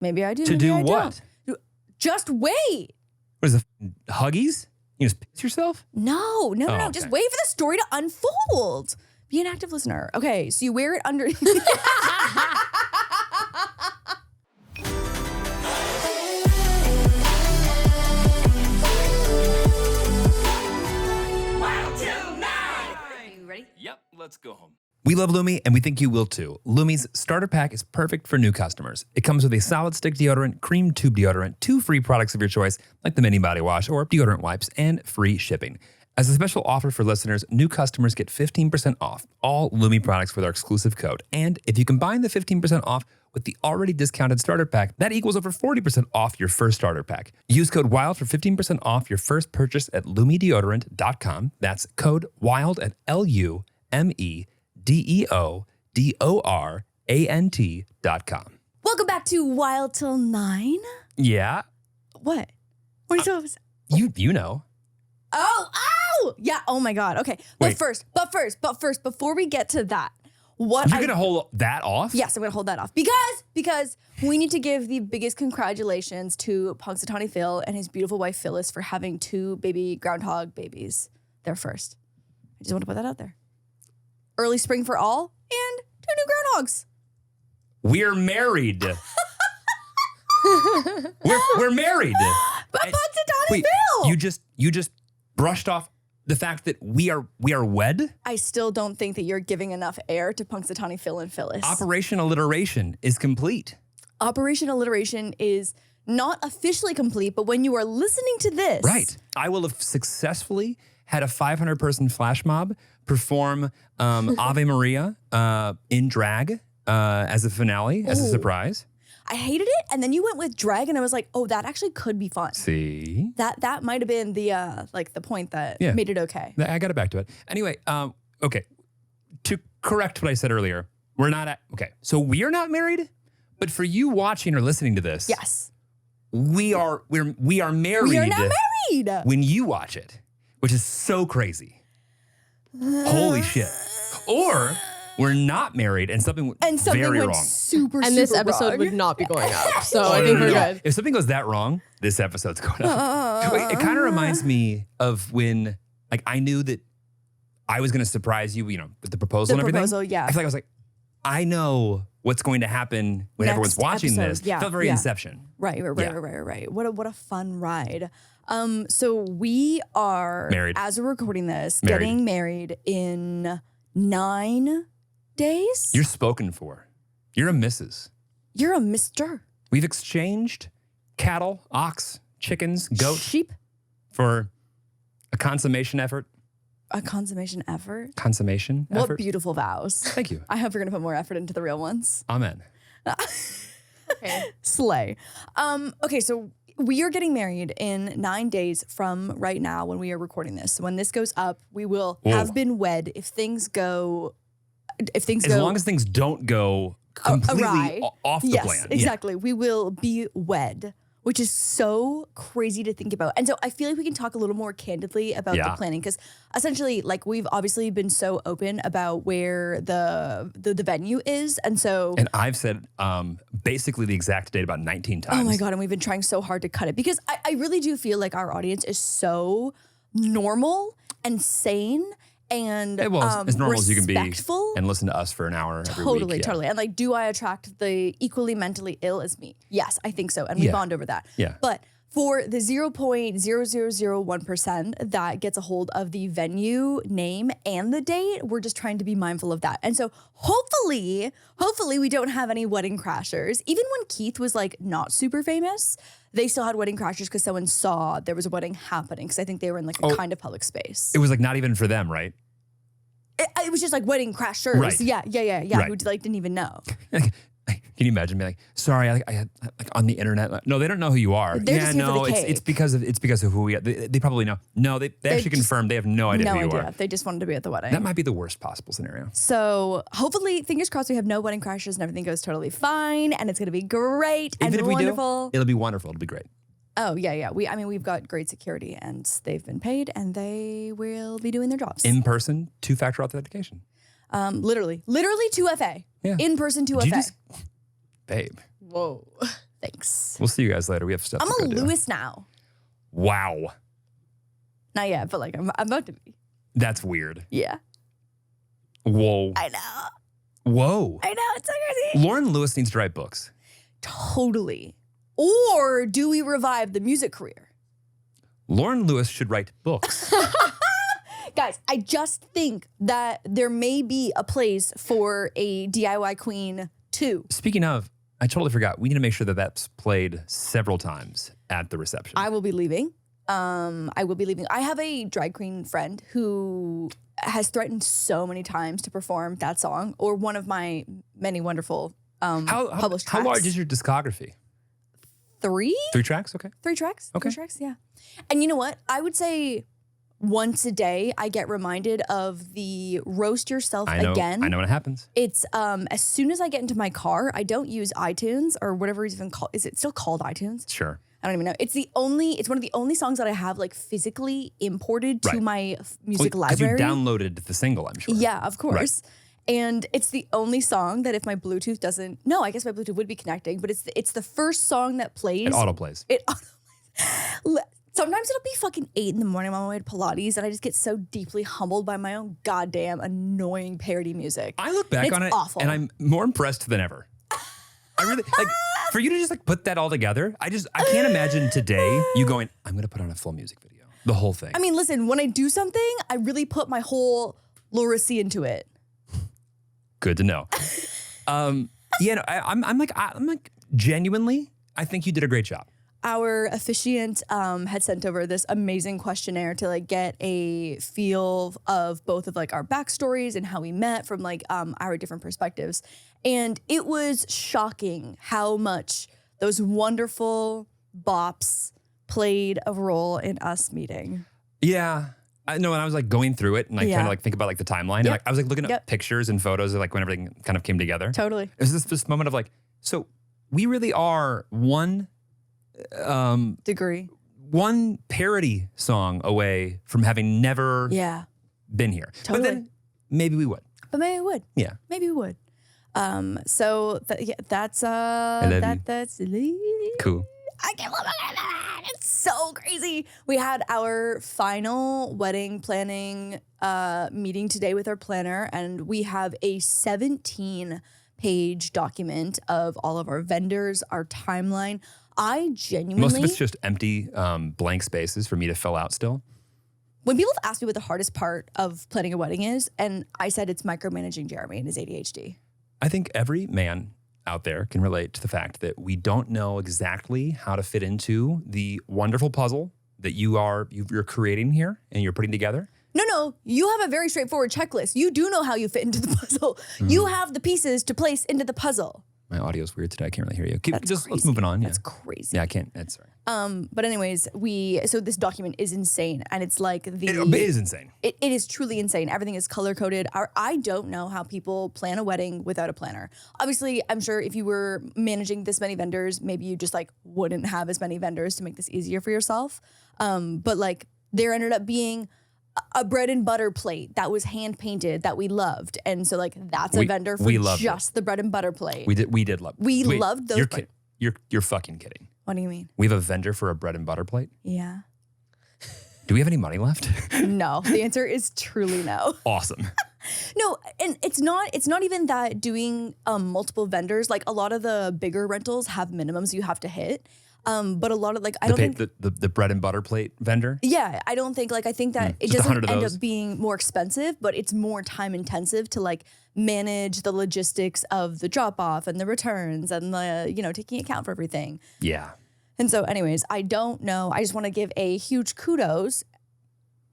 Maybe I do. To maybe do I what? Don't. Just wait. What is it? Huggies? You just piss yourself? No. Okay. Just wait for the story to unfold. Be an active listener. Okay, so you wear it under. Yep, let's go home. We love Lumi, and we think you will too. Lumi's starter pack is perfect for new customers. It comes with a solid stick deodorant, cream tube deodorant, 2 free products of your choice, like the mini body wash or deodorant wipes, and free shipping. As a special offer for listeners, new customers get 15% off all Lumi products with our exclusive code. And if you combine the 15% off with the already discounted starter pack, that equals over 40% off your first starter pack. Use code WILD for 15% off your first purchase at lumideodorant.com. That's code WILD at LUMEDEODORANT.com. Welcome back to Wild Till 9. Yeah. What? What are you supposed to You know. Oh! Yeah, oh my God. Okay. Wait. But first, before we get to that, You're going to hold that off? Yes, I'm going to hold that off. Because we need to give the biggest congratulations to Punxsutawney Phil and his beautiful wife Phyllis for having 2 baby groundhog babies. They're first. I just want to put that out there. Early spring for all and 2 new groundhogs. We're married. we're married. But Punxsutawney Phil! You just brushed off the fact that we are wed? I still don't think that you're giving enough air to Punxsutawney Phil and Phyllis. Operation Alliteration is complete. Operation Alliteration is not officially complete, but when you are listening to this. Right. I will have successfully had a 500-person flash mob perform Ave Maria in drag as a finale, as a surprise. I hated it, and then you went with drag, and I was like, oh, that actually could be fun. See? That might have been the the point that made it okay. I got it back to it. Anyway, okay. To correct what I said earlier, we're not so we are not married, but for you watching or listening to this, yes, we are married. We are not married when you watch it, which is so crazy. Holy shit. Or we're not married and something went very went wrong. super this episode wrong. would not be going up. So I think we're good. If something goes that wrong, this episode's going up. Wait, it kind of reminds me of when I knew that I was going to surprise you, with the proposal and everything. Proposal, yeah. I feel like I know what's going to happen when everyone's watching this. Yeah, it felt very Inception. Right. What a fun ride. So we are married as we're recording this, getting married in 9 days. You're spoken for. You're a Mrs. You're a Mr. We've exchanged cattle, ox, chickens, goats, sheep for a consummation effort. A consummation effort? Consummation what effort. What beautiful vows. Thank you. I hope you're going to put more effort into the real ones. Amen. Okay. Slay. Okay, so we are getting married in 9 days from right now when we are recording this. So when this goes up, we will have been wed if things go... As long as things don't go completely off the plan. Exactly. We will be wed, which is so crazy to think about. And so I feel like we can talk a little more candidly about the planning because essentially, we've obviously been so open about where the venue is. And I've said basically the exact date about 19 times. Oh my God. And we've been trying so hard to cut it because I really do feel like our audience is so normal and sane and as normal as you can be and listen to us for an hour every week. Totally. And do I attract the equally mentally ill as me? Yes, I think so. And we bond over that. Yeah. But for the 0.0001% that gets a hold of the venue name and the date, we're just trying to be mindful of that. And so hopefully we don't have any wedding crashers. Even when Keith was not super famous, they still had wedding crashers because someone saw there was a wedding happening because I think they were in a kind of public space. It was not even for them, right? It was just wedding crashers. Right. Yeah. Right. Who didn't even know. Can you imagine being sorry, I had on the internet. No, they don't know who you are. They're just here for the cake. It's because of who we are. They probably know. No, they actually confirmed they have no idea who you are. They just wanted to be at the wedding. That might be the worst possible scenario. So hopefully, fingers crossed, we have no wedding crashes and everything goes totally fine and it's going to be great and wonderful. It'll be wonderful. It'll be great. Oh, yeah. We've got great security and they've been paid and they will be doing their jobs. In person, 2-factor authentication. Literally 2FA. Yeah. In person 2FA. Babe. Whoa. Thanks. We'll see you guys later. We have stuff I'm to a go do. Lewis now. Wow. Not yet, but like I'm about to be. That's weird. Yeah. Whoa. I know. Whoa. I know. It's so crazy. Lauren Lewis needs to write books. Totally. Or do we revive the music career? Lauren Lewis should write books. Guys, I just think that there may be a place for a DIY queen too. Speaking of, I totally forgot. We need to make sure that that's played several times at the reception. I will be leaving. I have a drag queen friend who has threatened so many times to perform that song or one of my many wonderful published tracks. How large is your discography? 3? 3 tracks? Okay. 3 tracks. Okay. 3 tracks, yeah. And you know what? I would say once a day I get reminded of the roast yourself again. I know what happens. It's as soon as I get into my car, I don't use iTunes or whatever it's even called. Is it still called iTunes? Sure. I don't even know. It's one of the only songs that I have like physically imported to my music library. Because you downloaded the single, I'm sure. Yeah, of course. Right. And it's the only song that if my Bluetooth doesn't, no, I guess my Bluetooth would be connecting, but it's the first song that plays. It autoplays. Sometimes it'll be fucking 8 in the morning on my way to Pilates, and I just get so deeply humbled by my own goddamn annoying parody music. I look back on it, awful. and I'm more impressed than ever. I really like for you to just like put that all together. I can't imagine today you going, I'm gonna put on a full music video, the whole thing. I mean, listen, when I do something, I really put my whole Lauracy into it. Good to know. Yeah, no, I'm like genuinely, I think you did a great job. Our officiant had sent over this amazing questionnaire to like get a feel of both of like our backstories and how we met from like our different perspectives. And it was shocking how much those wonderful bops played a role in us meeting. Yeah. I know, and I was like going through it and like trying to like think about like the timeline. And like I was like looking at pictures and photos of like when everything kind of came together. Totally. It was this moment of like, so we really are one parody song away from having never been here. Totally. But then maybe we would. But maybe we would. Yeah. Maybe we would. So that's cool. I can't believe it. It's so crazy. We had our final wedding planning meeting today with our planner, and we have a 17-page document of all of our vendors, our timeline. I genuinely... Most of it's just empty blank spaces for me to fill out still. When people have asked me what the hardest part of planning a wedding is, and I said it's micromanaging Jeremy and his ADHD. I think every man out there can relate to the fact that we don't know exactly how to fit into the wonderful puzzle that you're creating here and you're putting together. No, you have a very straightforward checklist. You do know how you fit into the puzzle. You have the pieces to place into the puzzle. My audio's weird today. I can't really hear you. Let's move on. That's crazy. Yeah, I can't. That's sorry. But anyways, so this document is insane, and it's like it is insane. It is truly insane. Everything is color coded. I don't know how people plan a wedding without a planner. Obviously, I'm sure if you were managing this many vendors, maybe you just like wouldn't have as many vendors to make this easier for yourself. But like there ended up being a bread and butter plate that was hand painted that we loved, and so like that's a vendor for just the bread and butter plate. We did love. We loved those. You're fucking kidding. What do you mean? We have a vendor for a bread and butter plate? Yeah. Do we have any money left? No. The answer is truly no. Awesome. No, and it's not even that doing think vendors, like a lot of the bigger rentals have minimums you have to hit. But a lot of like I don't think the bread and butter plate vendor. Yeah, I don't think I think that it doesn't end up being more expensive, but it's more time intensive to like manage the logistics of the drop off and the returns and the taking account for everything. Yeah. And so, anyways, I don't know. I just want to give a huge kudos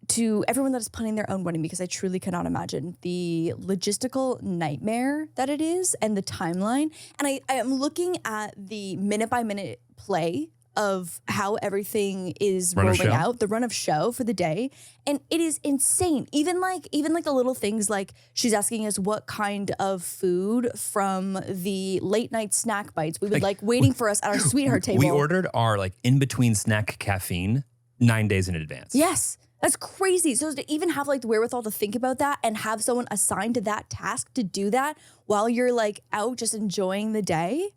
to everyone that is planning their own wedding because I truly cannot imagine the logistical nightmare that it is and the timeline. And I am looking at the minute by minute play of how everything is rolling out, the run of show for the day. And it is insane. Even like the little things like she's asking us what kind of food from the late night snack bites we would like waiting for us at our sweetheart table. We ordered our like in between snack caffeine 9 days in advance. Yes. That's crazy. So to even have like the wherewithal to think about that and have someone assigned to that task to do that while you're like out just enjoying the day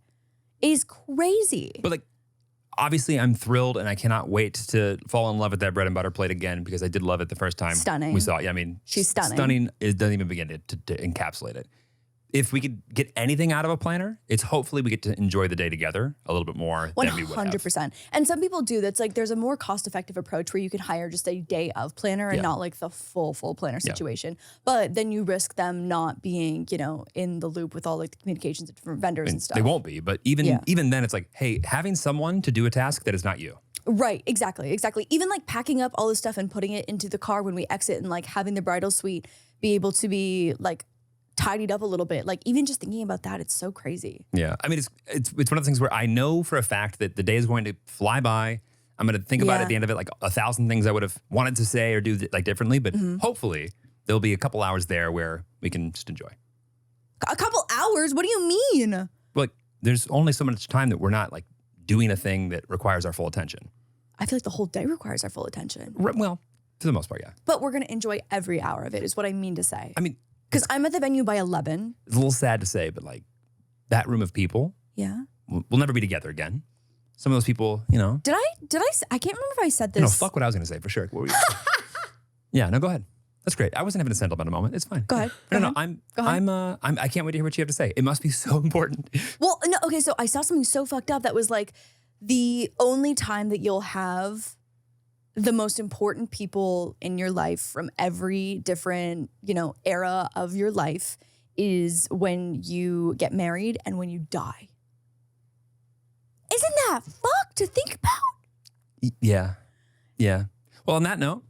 is crazy. But like, obviously I'm thrilled and I cannot wait to fall in love with that bread and butter plate again because I did love it the first time Stunning. we saw it. Yeah, I mean, She's stunning. Stunning. It doesn't even begin to encapsulate it. If we could get anything out of a planner, it's hopefully we get to enjoy the day together a little bit more than we would have. 100%. And some people do. That's like, there's a more cost-effective approach where you can hire just a day of planner and not like the full planner situation. But then you risk them not being, you know, in the loop with all like the communications of different vendors and stuff. They won't be, but even then it's like, hey, having someone to do a task that is not you. Right, exactly. Even like packing up all this stuff and putting it into the car when we exit and like having the bridal suite be able to be like tidied up a little bit. Like even just thinking about that, it's so crazy. Yeah. I mean, it's one of those things where I know for a fact that the day is going to fly by. I'm going to think about it at the end of it, like 1,000 things I would have wanted to say or do like differently. But hopefully there'll be a couple hours there where we can just enjoy. A couple hours? What do you mean? Like there's only so much time that we're not like doing a thing that requires our full attention. I feel like the whole day requires our full attention. Well, for the most part, yeah. But we're going to enjoy every hour of it is what I mean to say. I mean, because I'm at the venue by 11. It's a little sad to say, but like that room of people, we'll never be together again. Some of those people, you know. Did I can't remember if I said this. No, fuck what I was going to say for sure. What were you Yeah, no, go ahead. That's great. I wasn't having a sentimental moment. It's fine. Go ahead. I can't wait to hear what you have to say. It must be so important. Well, no, okay, so I saw something so fucked up that was like the only time that you'll have the most important people in your life from every different, you know, era of your life is when you get married and when you die. Isn't that fucked to think about? Yeah. Yeah. Well, on that note,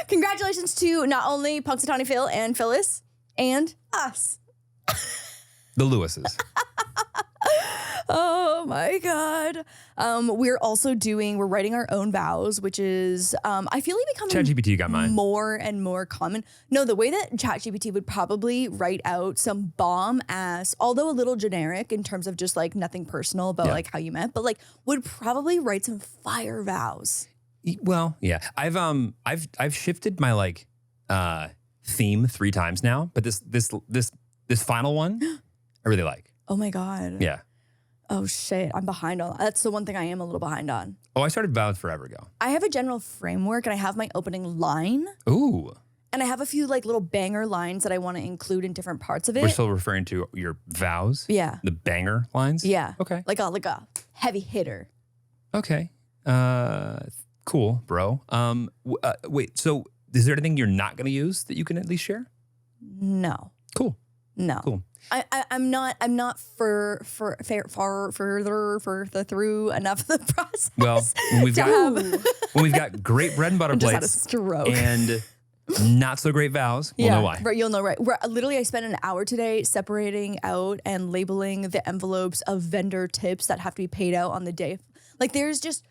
congratulations to not only Punxsutawney Phil and Phyllis and us. The Lewises. Oh my God. We're writing our own vows, which is, I feel like becoming ChatGPT got mine. More and more common. No, the way that ChatGPT would probably write out some bomb ass, although a little generic in terms of just like nothing personal about like how you met, but like would probably write some fire vows. Well, yeah. I've shifted my like theme 3 times now, but this final one I really like. Oh my God. Yeah. Oh shit, I'm behind on that. That's the one thing I am a little behind on. Oh, I started vows forever ago. I have a general framework and I have my opening line. Ooh. And I have a few like little banger lines that I want to include in different parts of it. We're still referring to your vows? Yeah. The banger lines? Yeah. Okay. Like a heavy hitter. Okay. Cool, bro. Wait, so is there anything you're not going to use that you can at least share? No. Cool. No. Cool. I'm not further through enough of the process. Well, when we've got great bread and butter just plates had a stroke. and not so great vows, we'll know why. Right, you'll know, right. Literally, I spent an hour today separating out and labeling the envelopes of vendor tips that have to be paid out on the day. Like there's just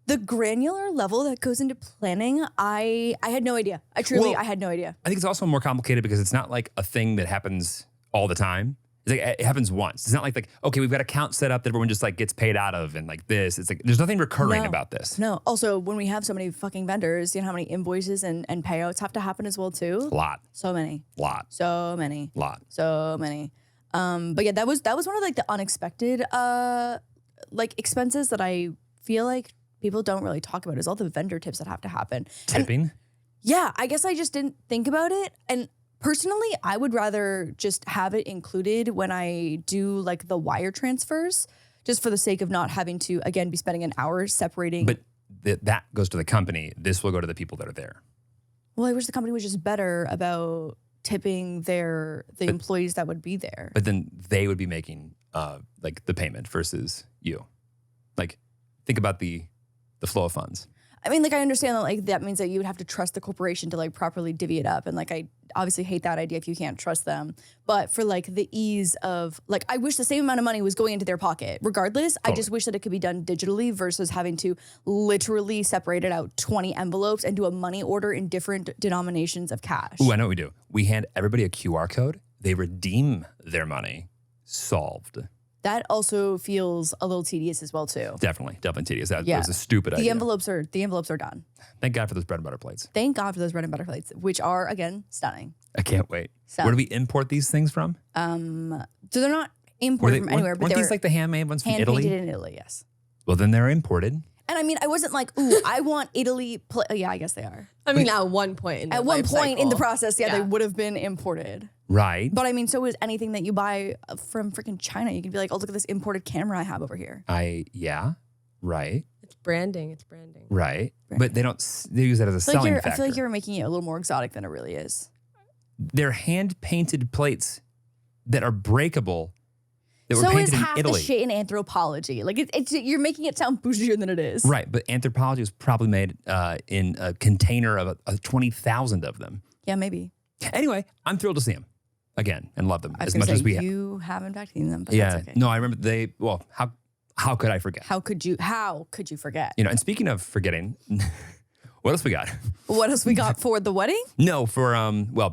the granular level that goes into planning. I had no idea. I had no idea. I think it's also more complicated because it's not like a thing that happens all the time. It's like it happens once. It's not like, okay, we've got account set up that everyone just like gets paid out of and like this. It's like, there's nothing recurring about this. No. Also, when we have so many fucking vendors, you know how many invoices and payouts have to happen as well too? A lot. So many. Lot. So many. Lot. So many. But yeah, that was one of like the unexpected like expenses that I feel like people don't really talk about is all the vendor tips that have to happen. Tipping? And yeah, I guess I just didn't think about it. And personally, I would rather just have it included when I do like the wire transfers, just for the sake of not having to, again, be spending an hour separating. But that goes to the company. This will go to the people that are there. Well, I wish the company was just better about tipping the employees that would be there. But then they would be making like the payment versus you. Like think about the flow of funds. I mean, like, I understand that, like, that means that you would have to trust the corporation to, like, properly divvy it up. And, like, I obviously hate that idea if you can't trust them. But for, like, the ease of, like, I wish the same amount of money was going into their pocket. Regardless, totally. I just wish that it could be done digitally versus having to literally separate it out 20 envelopes and do a money order in different denominations of cash. Ooh, I know what we do. We hand everybody a QR code. They redeem their money. Solved. That also feels a little tedious as well, too. Definitely tedious. That was a stupid idea. The envelopes are done. Thank God for those bread and butter plates. Thank God for those bread and butter plates, which are, again, stunning. I can't wait. So, where do we import these things from? So they're not imported from anywhere. But weren't they these were like the handmade ones from hand-painted Italy? in Italy, yes. Well, then they're imported. And I mean, I wasn't like, ooh, I want Italy. Yeah, I guess they are. I mean, at one point in the At one life point in the cycle. process, they would have been imported. Right. But I mean, so is anything that you buy from freaking China. You can be like, oh, look at this imported camera I have over here. Yeah. Right. It's branding. It's branding. Right. But they use that as a selling factor. I feel like you're making it a little more exotic than it really is. They're hand-painted plates that are breakable. That were So painted is in half Italy. the shit in anthropology. Like you're making it sound bougier than it is. Right, but anthropology was probably made in a container of 20,000 of them. Yeah, maybe. Anyway, I'm thrilled to see them again and love them I was as gonna much say, as we have. you have in fact seen them, but Yeah, that's okay. no, I remember how could I forget? How could you forget? You know, and speaking of forgetting, what else we got? What else we got for the wedding? No, for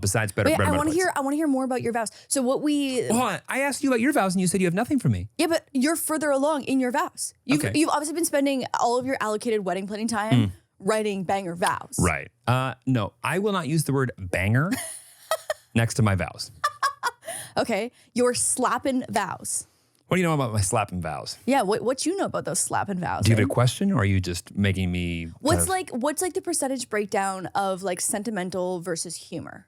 besides better. Wait, bread I and want to butter hear. I want to hear more about your vows. So what we? plates. Hold on, I asked you about your vows and you said you have nothing for me. Yeah, but you're further along in your vows. You've obviously been spending all of your allocated wedding planning time writing banger vows. Right. No, I will not use the word banger next to my vows. Okay, your slapping vows. What do you know about my slapping vows? Yeah, what you know about those slapping vows? Do you have eh? a question, or are you just making me? What's like the percentage breakdown of like sentimental versus humor?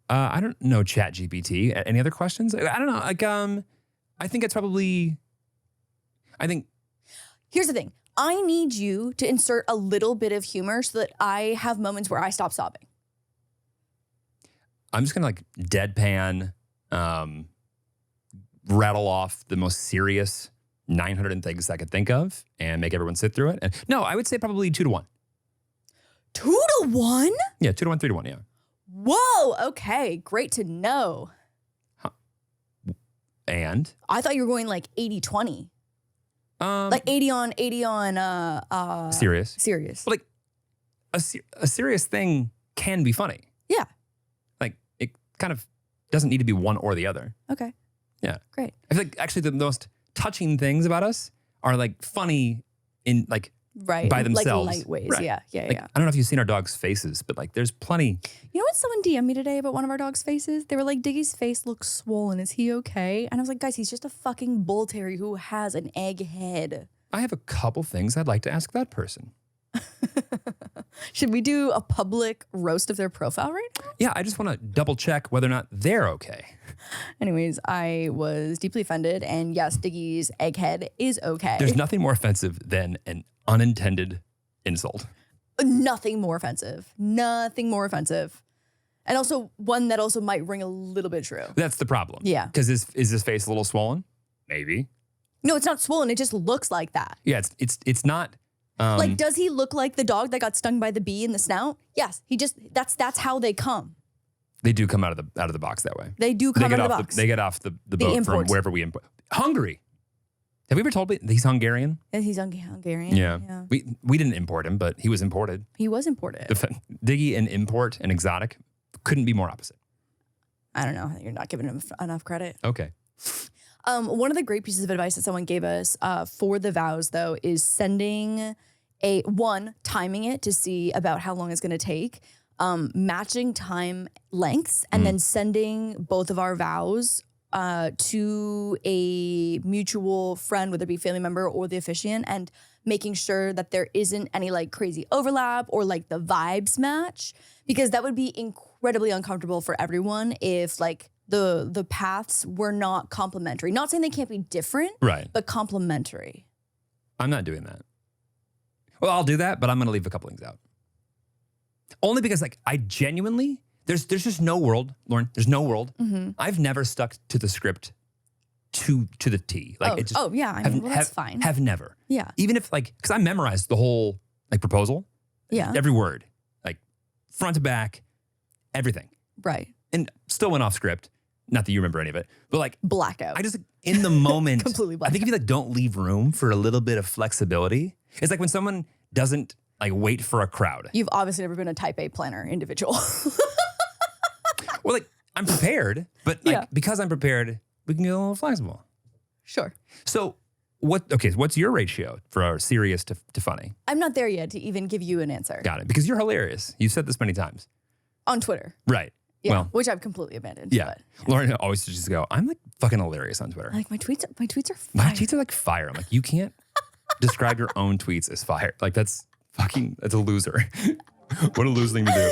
I don't know. ChatGPT. Any other questions? I don't know. Like, I think it's probably. I think. Here's the thing. I need you to insert a little bit of humor so that I have moments where I stop sobbing. I'm just gonna like deadpan, rattle off the most serious 900 things I could think of and make everyone sit through it. And no, I would say probably 2 to 1. 2 to 1? Yeah, 2 to 1, 3 to 1. Yeah. Whoa. Okay. Great to know. And I thought you were going like 80-20. Like 80 on serious. Serious. But like a serious thing can be funny. Yeah. Like it kind of doesn't need to be one or the other. Okay. Yeah. Great. I feel like actually the most touching things about us are like funny in like Right. by themselves. Like light ways. Right. Yeah. Like, Yeah. I don't know if you've seen our dog's faces, but like there's plenty. You know what? Someone DM'd me today about one of our dog's faces. They were like, Diggy's face looks swollen. Is he okay? And I was like, guys, he's just a fucking bull terrier who has an egg head. I have a couple things I'd like to ask that person. Should we do a public roast of their profile right now? Yeah, I just want to double check whether or not they're okay. Anyways, I was deeply offended. And yes, Diggy's egghead is okay. There's nothing more offensive than an unintended insult. Nothing more offensive. Nothing more offensive. And also one that also might ring a little bit true. That's the problem. Yeah. Because is his face a little swollen? Maybe. No, it's not swollen. It just looks like that. Yeah, it's not. Like, does he look like the dog that got stung by the bee in the snout? Yes. He just that's how they come. They do come out of the box that way. They do come out of the box. They get off the boat import. from wherever we import. Hungary. Have we ever told he's Hungarian? And he's Hungarian. Yeah. We didn't import him, but he was imported. He was imported. Diggy and import and exotic couldn't be more opposite. I don't know. You're not giving him enough credit. Okay. One of the great pieces of advice that someone gave us for the vows, though, is sending timing it to see about how long it's going to take, matching time lengths, and then sending both of our vows to a mutual friend, whether it be family member or the officiant, and making sure that there isn't any like crazy overlap or like the vibes match, because that would be incredibly uncomfortable for everyone if like the paths were not complementary. Not saying they can't be different, Right. but complementary. I'm not doing that. Well, I'll do that, but I'm going to leave a couple things out. Only because like I genuinely, there's just no world, Lauren, there's no world. I've never stuck to the script to the T. Like it just, yeah. I mean, well, that's fine. Have never. Yeah. Even if like, because I memorized the whole like proposal. Yeah. Every word, like front to back, everything. Right. And still went off script. Not that you remember any of it, but like Blackout. I just in the moment, Completely I think if you like don't leave room for a little bit of flexibility, it's like when someone doesn't like wait for a crowd. You've obviously never been a type A planner individual. Well, like I'm prepared, but like Yeah. because I'm prepared, we can get a little flexible. Sure. So what's your ratio for serious to funny? I'm not there yet to even give you an answer. Got it. Because you're hilarious. You've said this many times. On Twitter. Right. Yeah, Well, which I've completely abandoned. yeah. But, Lauren always just go, I'm like fucking hilarious on Twitter. like my tweets are fire. My tweets are like fire. I'm like, you can't describe your own tweets as fire. Like that's a loser. What a loser thing to do.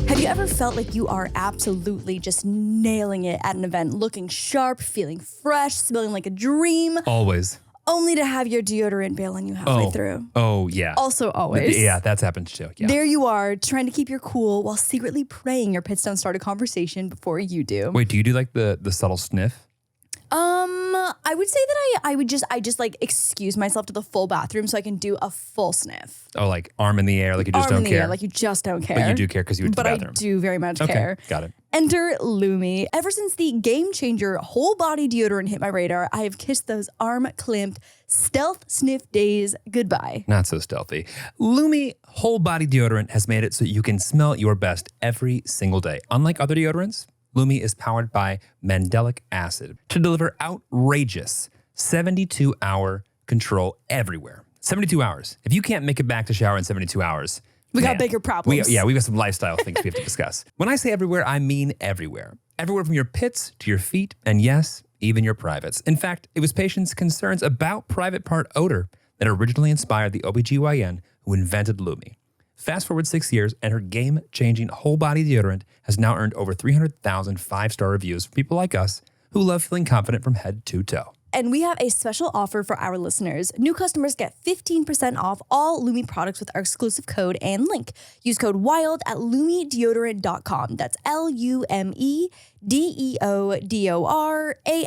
Have you ever felt like you are absolutely just nailing it at an event, looking sharp, feeling fresh, smelling like a dream, Always. only to have your deodorant bail on you halfway through? Oh, yeah. Also always. Yeah, that's happened too. Yeah. There you are, trying to keep your cool while secretly praying your pits don't start a conversation before you do. Wait, do you do like the subtle sniff? I would say that I just like excuse myself to the full bathroom so I can do a full sniff. Oh, like arm in the air, like you just Arm don't in the care. air, like you just don't care. But you do care because you went to But the I bathroom. do very much Okay, care. got it. Enter Lumi. Ever since the game changer whole body deodorant hit my radar, I have kissed those arm clamped stealth sniff days goodbye. Not so stealthy. Lumi whole body deodorant has made it so you can smell your best every single day. Unlike other deodorants, Lumi is powered by mandelic acid to deliver outrageous 72-hour control everywhere. 72 hours. If you can't make it back to shower in 72 hours, We got man, bigger problems. we got some lifestyle things we have to discuss. When I say everywhere, I mean everywhere. Everywhere from your pits to your feet, and yes, even your privates. In fact, it was patients' concerns about private part odor that originally inspired the OBGYN who invented Lumi. Fast forward 6 years, and her game-changing whole body deodorant has now earned over 300,000 five-star reviews from people like us who love feeling confident from head to toe. And we have a special offer for our listeners. New customers get 15% off all Lumi products with our exclusive code and link. Use code WILD at LumiDeodorant.com. That's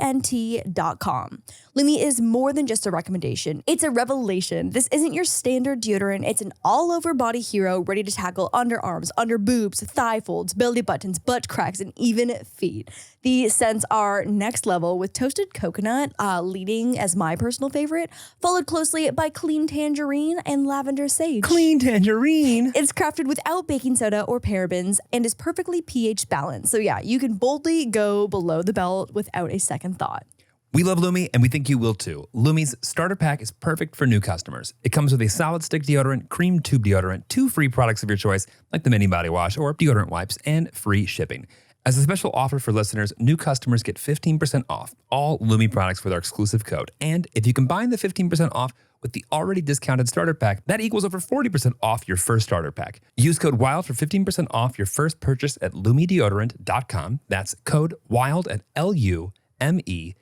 LumiDeodorant.com. Lumi is more than just a recommendation. It's a revelation. This isn't your standard deodorant. It's an all-over body hero ready to tackle underarms, under boobs, thigh folds, belly buttons, butt cracks, and even feet. The scents are next level with toasted coconut leading as my personal favorite, followed closely by clean tangerine and lavender sage. Clean tangerine. It's crafted without baking soda or parabens and is perfectly pH balanced. So yeah, you can boldly go below the belt without a second thought. We love Lumi, and we think you will too. Lumi's starter pack is perfect for new customers. It comes with a solid stick deodorant, cream tube deodorant, 2 free products of your choice, like the mini body wash or deodorant wipes, and free shipping. As a special offer for listeners, new customers get 15% off all Lumi products with our exclusive code. And if you combine the 15% off with the already discounted starter pack, that equals over 40% off your first starter pack. Use code WILD for 15% off your first purchase at LumiDeodorant.com. That's code WILD at LumiDeodorant.com.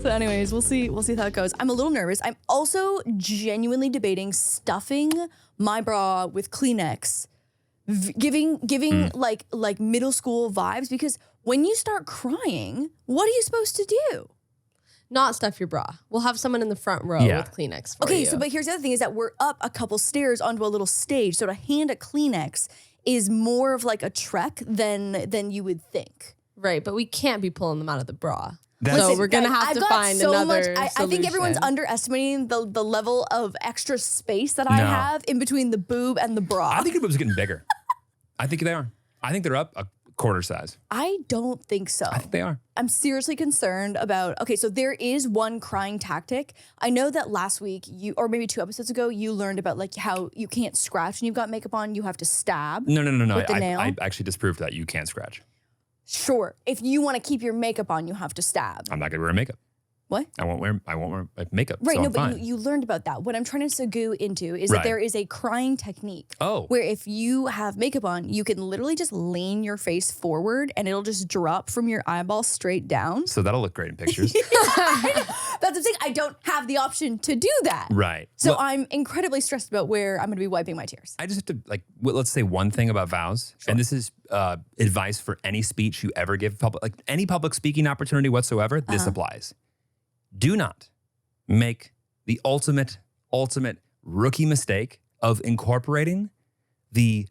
So anyways, we'll see how it goes. I'm a little nervous. I'm also genuinely debating stuffing my bra with Kleenex, giving like middle school vibes, because when you start crying, what are you supposed to do? Not stuff your bra. We'll have someone in the front row Yeah. with Kleenex for you. Okay, so but here's the other thing is that we're up a couple stairs onto a little stage. So to hand a Kleenex is more of like a trek than you would think. Right, but we can't be pulling them out of the bra. That's- So we're going to guys, have I've to got find so another much. I think everyone's solution. underestimating the level of extra space that I No. have in between the boob and the bra. I think your boobs are getting bigger. I think they are. I think they're up a quarter size. I don't think so. I think they are. I'm seriously concerned about, okay, so there is one crying tactic. I know that last week, or maybe 2 episodes ago, you learned about like how you can't scratch when you've got makeup on, you have to stab. No. With the nail? I actually disproved that you can't scratch. Sure, if you want to keep your makeup on, you have to stab. I'm not gonna wear makeup. What? I won't wear makeup. Right, so no, I'm but fine. you learned about that. What I'm trying to segue into is that Right. there is a crying technique. Oh. Where if you have makeup on, you can literally just lean your face forward and it'll just drop from your eyeball straight down. So that'll look great in pictures. That's the thing. I don't have the option to do that. Right. So Well, I'm incredibly stressed about where I'm going to be wiping my tears. I just have to let's say one thing about vows, and this is advice for any speech you ever give public, like any public speaking opportunity whatsoever. This applies. Do not make the ultimate rookie mistake of incorporating the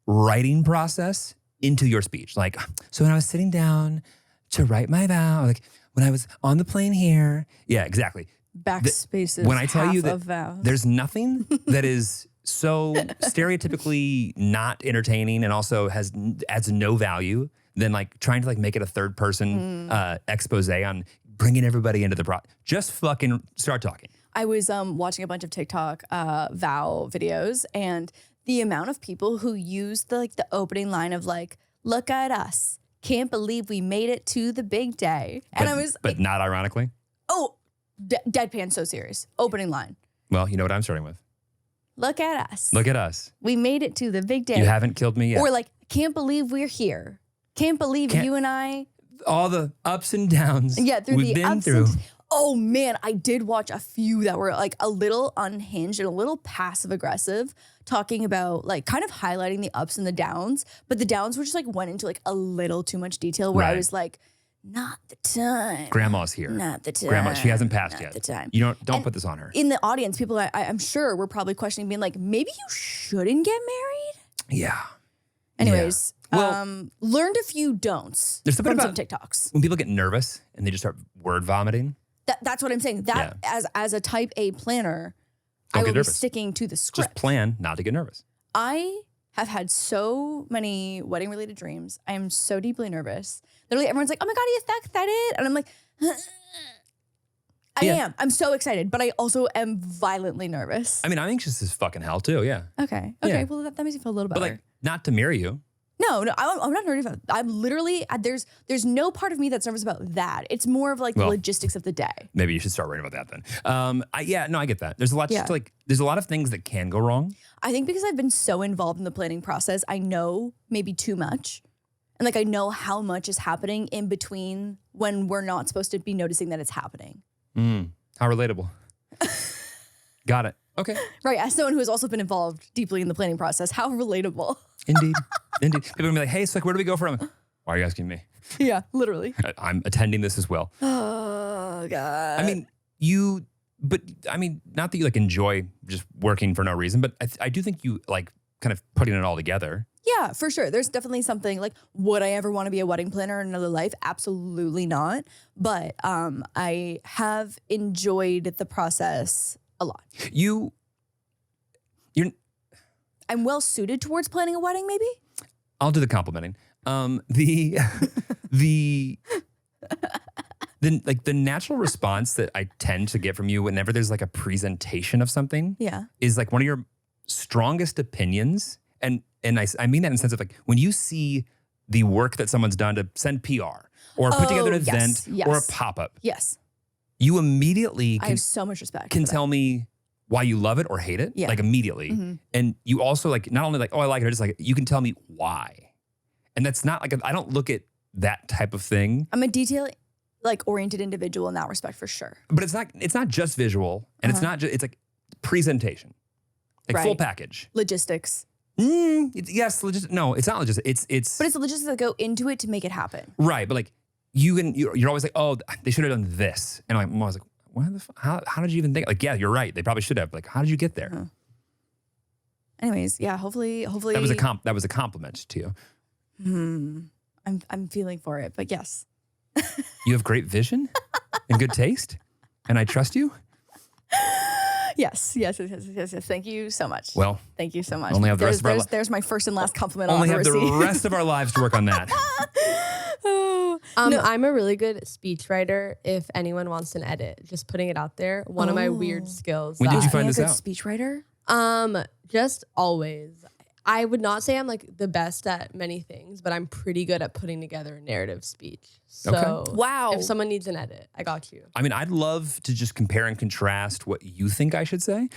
writing process into your speech. Like, so when I was sitting down to write my vow, like when I was on the plane here, yeah, exactly. Backspace is When I tell half you that of vows. there's nothing that is so stereotypically not entertaining and also adds no value than like trying to like make it a third person expose on bringing everybody into the just fucking start talking. I was watching a bunch of TikTok vow videos, and the amount of people who use the opening line of like, look at us, can't believe we made it to the big day. And I was but not ironically. Oh, deadpan, so serious. Opening line. Well, you know what I'm starting with. Look at us. Look at us. We made it to the big day. You haven't killed me yet. Or like, can't believe we're here. Can't believe you and I. All the ups and downs. Yeah, through we've the been ups through. and oh man, I did watch a few that were like a little unhinged and a little passive aggressive, talking about like kind of highlighting the ups and the downs, but the downs were just like went into like a little too much detail where I was like, not the time. Grandma's here. Not the time. Grandma, she hasn't passed yet. The time. You don't put this on her. In the audience, people I'm sure were probably questioning, being like, maybe you shouldn't get married. Yeah. Anyways, Well, learned a few don'ts there's something from some about TikToks. when people get nervous and they just start word vomiting. That's what I'm saying. That as a type A planner, Don't I get will be nervous. sticking to the script. Just plan not to get nervous. I have had so many wedding related dreams. I am so deeply nervous. Literally, everyone's like, "Oh my god, is that it?" And I'm like, I am. I'm so excited, but I also am violently nervous. I mean, I'm anxious as fucking hell too. Yeah. Okay. Yeah. Well, that makes me feel a little better. But like, not to marry you. No, I'm not nervous about it. I'm literally, there's no part of me that's nervous about that. It's more of like the logistics of the day. Maybe you should start writing about that then. I get that. There's a lot Yeah. there's a lot of things that can go wrong. I think because I've been so involved in the planning process, I know maybe too much. And like, I know how much is happening in between when we're not supposed to be noticing that it's happening. How relatable. Got it. Okay. Right. As someone who has also been involved deeply in the planning process, how relatable. Indeed. People are gonna be like, hey, so like, where do we go from? Why are you asking me? Yeah, literally. I'm attending this as well. Oh, God. I mean, not that you like enjoy just working for no reason, but I do think you like kind of putting it all together. Yeah, for sure. There's definitely something like, would I ever want to be a wedding planner in another life? Absolutely not. But I have enjoyed the process a lot. You're I'm well suited towards planning a wedding, maybe? I'll do the complimenting. The natural response that I tend to get from you whenever there's like a presentation of something is like one of your strongest opinions. And I mean that in the sense of like when you see the work that someone's done to send PR or put together an event or a pop-up. Yes. You immediately I have so much respect. can tell me why you love it or hate it, like immediately. Mm-hmm. And you also like, not only like, oh, I like it, just like, you can tell me why. And that's not like, I don't look at that type of thing. I'm a detail like oriented individual in that respect for sure. But it's not just visual and it's not just, it's like presentation, like full package. Logistics. No, it's not logistics. It's. But it's the logistics that go into it to make it happen. Right. But like you're always like, oh, they should have done this. And I was like, what the how did you even think? Like, yeah, you're right. They probably should have. Like, how did you get there? Anyways, yeah, hopefully that was a compliment to you. I'm feeling for it, but yes. You have great vision and good taste, and I trust you. Yes. Thank you so much. Well, thank you so much. Only have the rest of our there's my first and last compliment. only I'll have ever the receive. rest of our lives to work on that. No. I'm a really good speechwriter. If anyone wants an edit, just putting it out there. One of my weird skills. When did you Am I find a this good out? speechwriter? Just always. I would not say I'm like the best at many things, but I'm pretty good at putting together a narrative speech. So Wow. if someone needs an edit, I got you. I mean, I'd love to just compare and contrast what you think I should say.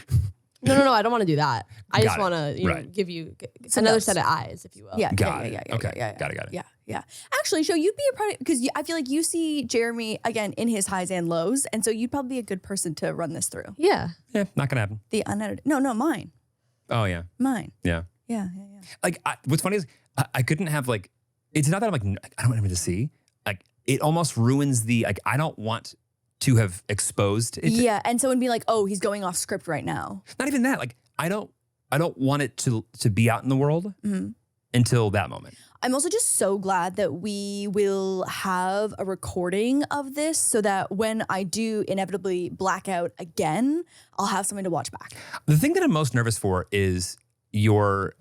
No, I don't want to do that. I just Got it. want to Right. give you Some another notes. set of eyes, if you will. Yeah. Got it. Yeah. Okay. Yeah. Got it. Yeah. Actually, so you'd be a part because I feel like you see Jeremy again in his highs and lows, and so you'd probably be a good person to run this through. Yeah. Yeah, not gonna happen. The unedited. No, mine. Oh yeah. Mine. Yeah. Yeah. Like, what's funny is I couldn't have like, it's not that I'm like, I don't want anybody to see. Like, it almost ruins the, like, I don't want to have exposed it. Yeah, and someone be like, "Oh, he's going off script right now." Not even that. Like, I don't want it to be out in the world until that moment. I'm also just so glad that we will have a recording of this so that when I do inevitably black out again, I'll have something to watch back. The thing that I'm most nervous for is your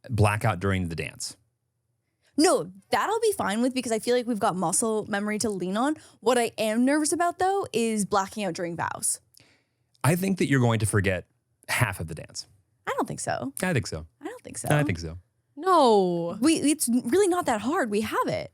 blackout during the dance. No, that'll be fine with because I feel like we've got muscle memory to lean on. What I am nervous about though is blacking out during vows. I think that you're going to forget half of the dance. I don't think so. I think so. I don't think so. I think so. No. It's really not that hard. We have it.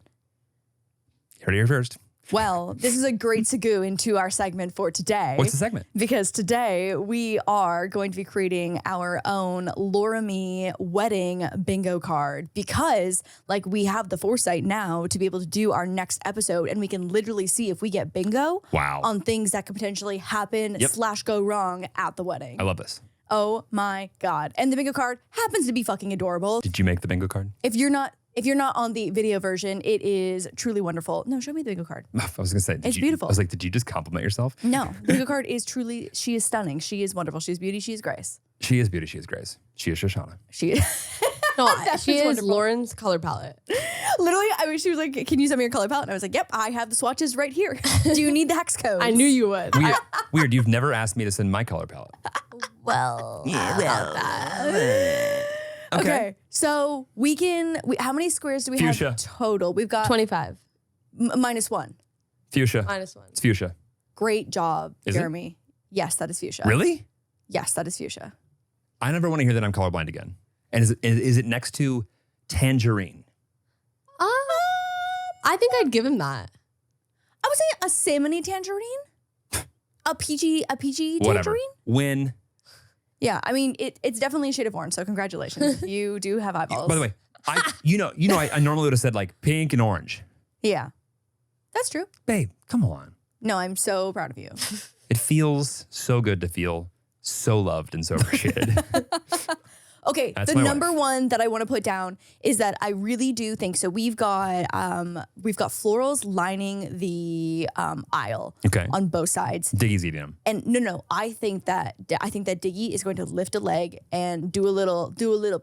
You heard it here first. Well, this is a great segue into our segment for today. What's the segment? Because today we are going to be creating our own LaurDIY wedding bingo card because like we have the foresight now to be able to do our next episode and we can literally see if we get bingo on things that could potentially happen / go wrong at the wedding. I love this. Oh my God. And the bingo card happens to be fucking adorable. Did you make the bingo card? If you're not on the video version, it is truly wonderful. No, show me the bingo card. I was going to say, it's beautiful. I was like, did you just compliment yourself? No, the bingo card is truly, she is stunning. She is wonderful. She is beauty. She is grace. She is beauty. She is grace. She is Shoshana. She is. No, she is wonderful. Lauren's color palette. Literally, she was like, can you send me your color palette? And I was like, yep, I have the swatches right here. Do you need the hex code? I knew you would. Weird. You've never asked me to send my color palette. Well, Okay. So how many squares do we Fuchsia. have total? We've got 25. -1. Fuchsia. -1. It's fuchsia. Great job, Is it? Jeremy. Yes, that is fuchsia. Really? Yes, that is fuchsia. I never want to hear that I'm colorblind again. And is it next to tangerine? I think I'd give him that. I would say a salmony tangerine. A peachy Whatever. tangerine. Win. Yeah, I mean it's definitely a shade of orange. So congratulations, you do have eyeballs. By the way, I normally would have said like pink and orange. Yeah, that's true. Babe, come on. No, I'm so proud of you. It feels so good to feel so loved and so appreciated. Okay, That's the my number wife. one that I want to put down is that I really do think so. We've got florals lining the aisle Okay. on both sides. Diggy's eating them. And no, I think that Diggy is going to lift a leg and do a little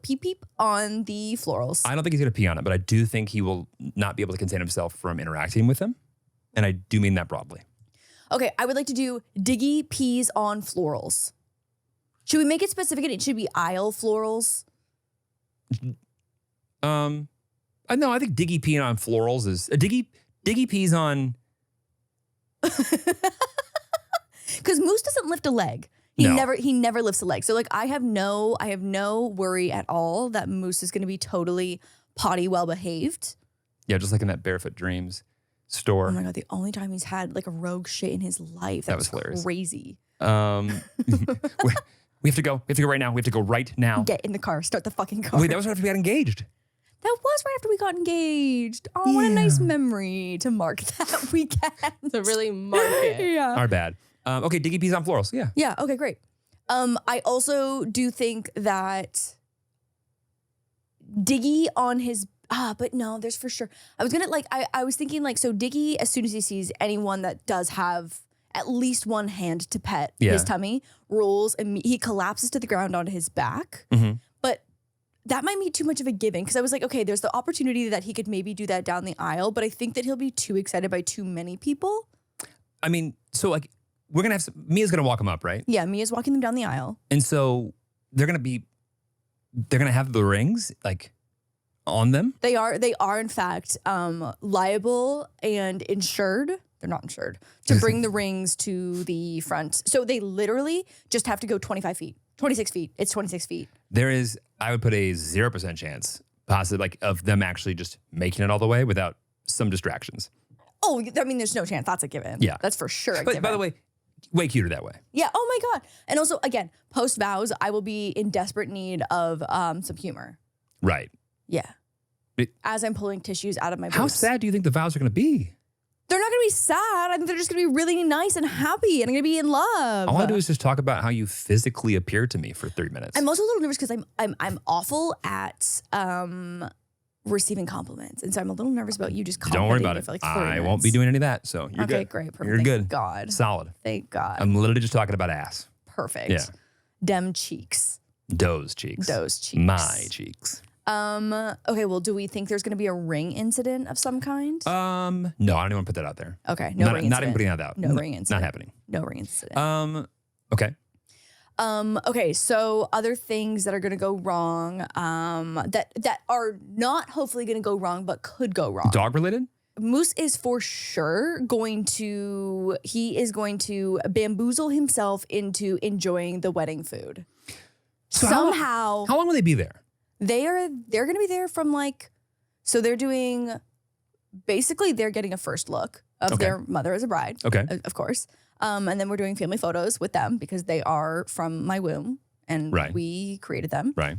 peep peep on the florals. I don't think he's going to pee on it, but I do think he will not be able to contain himself from interacting with them. And I do mean that broadly. Okay, I would like to do Diggy peas on florals. Should we make it specific? It should be aisle florals. No, I think Diggy peeing on florals is Diggy pees on. Because Moose doesn't lift a leg. He never lifts a leg. So like I have no worry at all that Moose is going to be totally potty well behaved. Yeah, just like in that Barefoot Dreams store. Oh my God, the only time he's had like a rogue shit in his life. That was hilarious. Crazy. We have to go. We have to go right now. We have to go right now. Get in the car. Start the fucking car. Wait, that was right after we got engaged. That was right after we got engaged. Oh, what a nice memory to mark that weekend. To really mark it. Yeah. Our bad. Okay, Diggy peas on florals. Yeah. Yeah. Okay, great. I also do think that Diggy on his but no, there's for sure. I was gonna I was thinking so Diggy, as soon as he sees anyone that does have at least one hand to pet his tummy, rolls and he collapses to the ground on his back. Mm-hmm. But that might be too much of a given because I was like, okay, there's the opportunity that he could maybe do that down the aisle, but I think that he'll be too excited by too many people. I mean, so like we're gonna have Mia's gonna walk him up, right? Yeah, Mia's walking them down the aisle. And so they're gonna have the rings like on them. They are in fact liable and insured. They're not insured to bring the rings to the front. So they literally just have to go 26 feet. It's 26 feet. There is, I would put a 0% chance, possibly like of them actually just making it all the way without some distractions. Oh, I mean, there's no chance. That's a given. Yeah. That's for sure a But given. by the way, way cuter that way. Yeah. Oh my God. And also, again, post vows, I will be in desperate need of some humor. Right. Yeah. As I'm pulling tissues out of my boobs. How sad do you think the vows are going to be? They're not going to be sad. I think they're just going to be really nice and happy, and I'm going to be in love. All I do is just talk about how you physically appear to me for 3 minutes. I'm also a little nervous because I'm awful at receiving compliments, and so I'm a little nervous about you just Don't worry about complimenting me it. for like 30 I minutes. won't be doing any of that. So you're good. Okay, great. Perfect. You're Thank good. God. Solid. Thank God. I'm literally just talking about ass. Perfect. Yeah. Dem cheeks. Those cheeks. Those cheeks. My cheeks. Okay, well, do we think there's going to be a ring incident of some kind? No, I don't even want to put that out there. Okay, no ring incident. Not even putting that out. No ring incident. Not happening. No ring incident. Okay. Okay, so other things that are gonna go wrong, that are not hopefully gonna go wrong, but could go wrong. Dog related? Moose is for sure going to bamboozle himself into enjoying the wedding food. So Somehow. How long will they be there? They're gonna be there from so they're doing, basically they're getting a first look of their mother as a bride. Okay. Of course. And then we're doing family photos with them because they are from my womb and we created them. Right.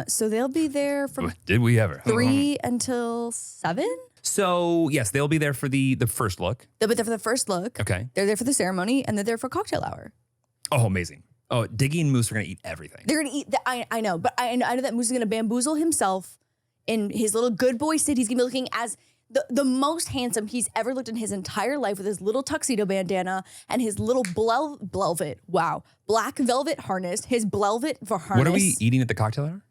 So they'll be there from Did we ever? 3 until 7. So yes, they'll be there for the first look. They'll be there for the first look. Okay. They're there for the ceremony and they're there for cocktail hour. Oh, amazing. Oh, Diggy and Moose are gonna eat everything. They're gonna eat. I know, but I know that Moose is gonna bamboozle himself in his little good boy state. He's gonna be looking as the most handsome he's ever looked in his entire life with his little tuxedo bandana and his little black velvet harness. His velvet harness. What are we eating at the cocktail hour?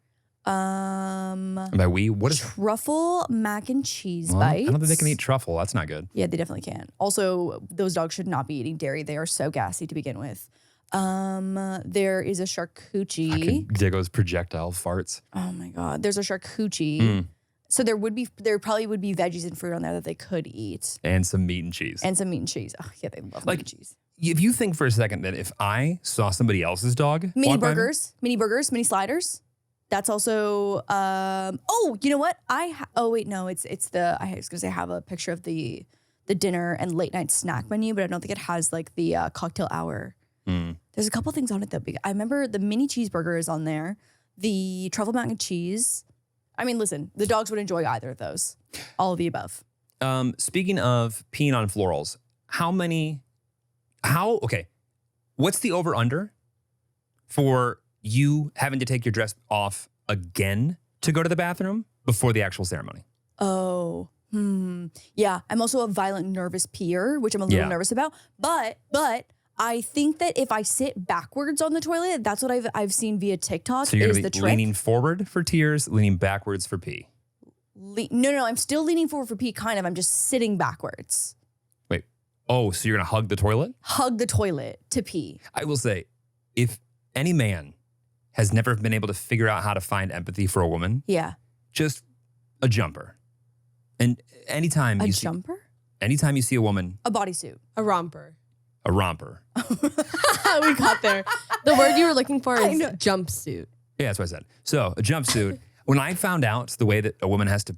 And by we, what is truffle mac and cheese well, bites? I don't think they can eat truffle. That's not good. Yeah, they definitely can. Also, those dogs should not be eating dairy. They are so gassy to begin with. There is a charcuterie. Diggo's projectile farts. Oh my God. There's a charcuterie. So there probably would be veggies and fruit on there that they could eat. And some meat and cheese. And some meat and cheese. Oh yeah, they love meat and cheese. If you think for a second that if I saw somebody else's dog Mini burgers, mini sliders. That's also, oh, you know what? I was gonna say I have a picture of the dinner and late night snack menu, but I don't think it has like the cocktail hour. There's a couple things on it though. I remember the mini cheeseburger is on there, the truffle mac and cheese. I mean, listen, the dogs would enjoy either of those. All of the above. Speaking of peeing on florals, what's the over under for you having to take your dress off again to go to the bathroom before the actual ceremony? Oh, yeah. I'm also a violent nervous peer, which I'm a little nervous about. But I think that if I sit backwards on the toilet, that's what I've seen via TikTok. So you're is gonna the be trick. leaning forward for tears, leaning backwards for pee. No. I'm still leaning forward for pee. Kind of. I'm just sitting backwards. Wait. Oh, so you're gonna hug the toilet? Hug the toilet to pee. I will say, if any man has never been able to figure out how to find empathy for a woman, just a jumper. And anytime you see a woman, a bodysuit, a romper. A romper. We got there. The word you were looking for is jumpsuit. Yeah, that's what I said. So a jumpsuit. When I found out the way that a woman has to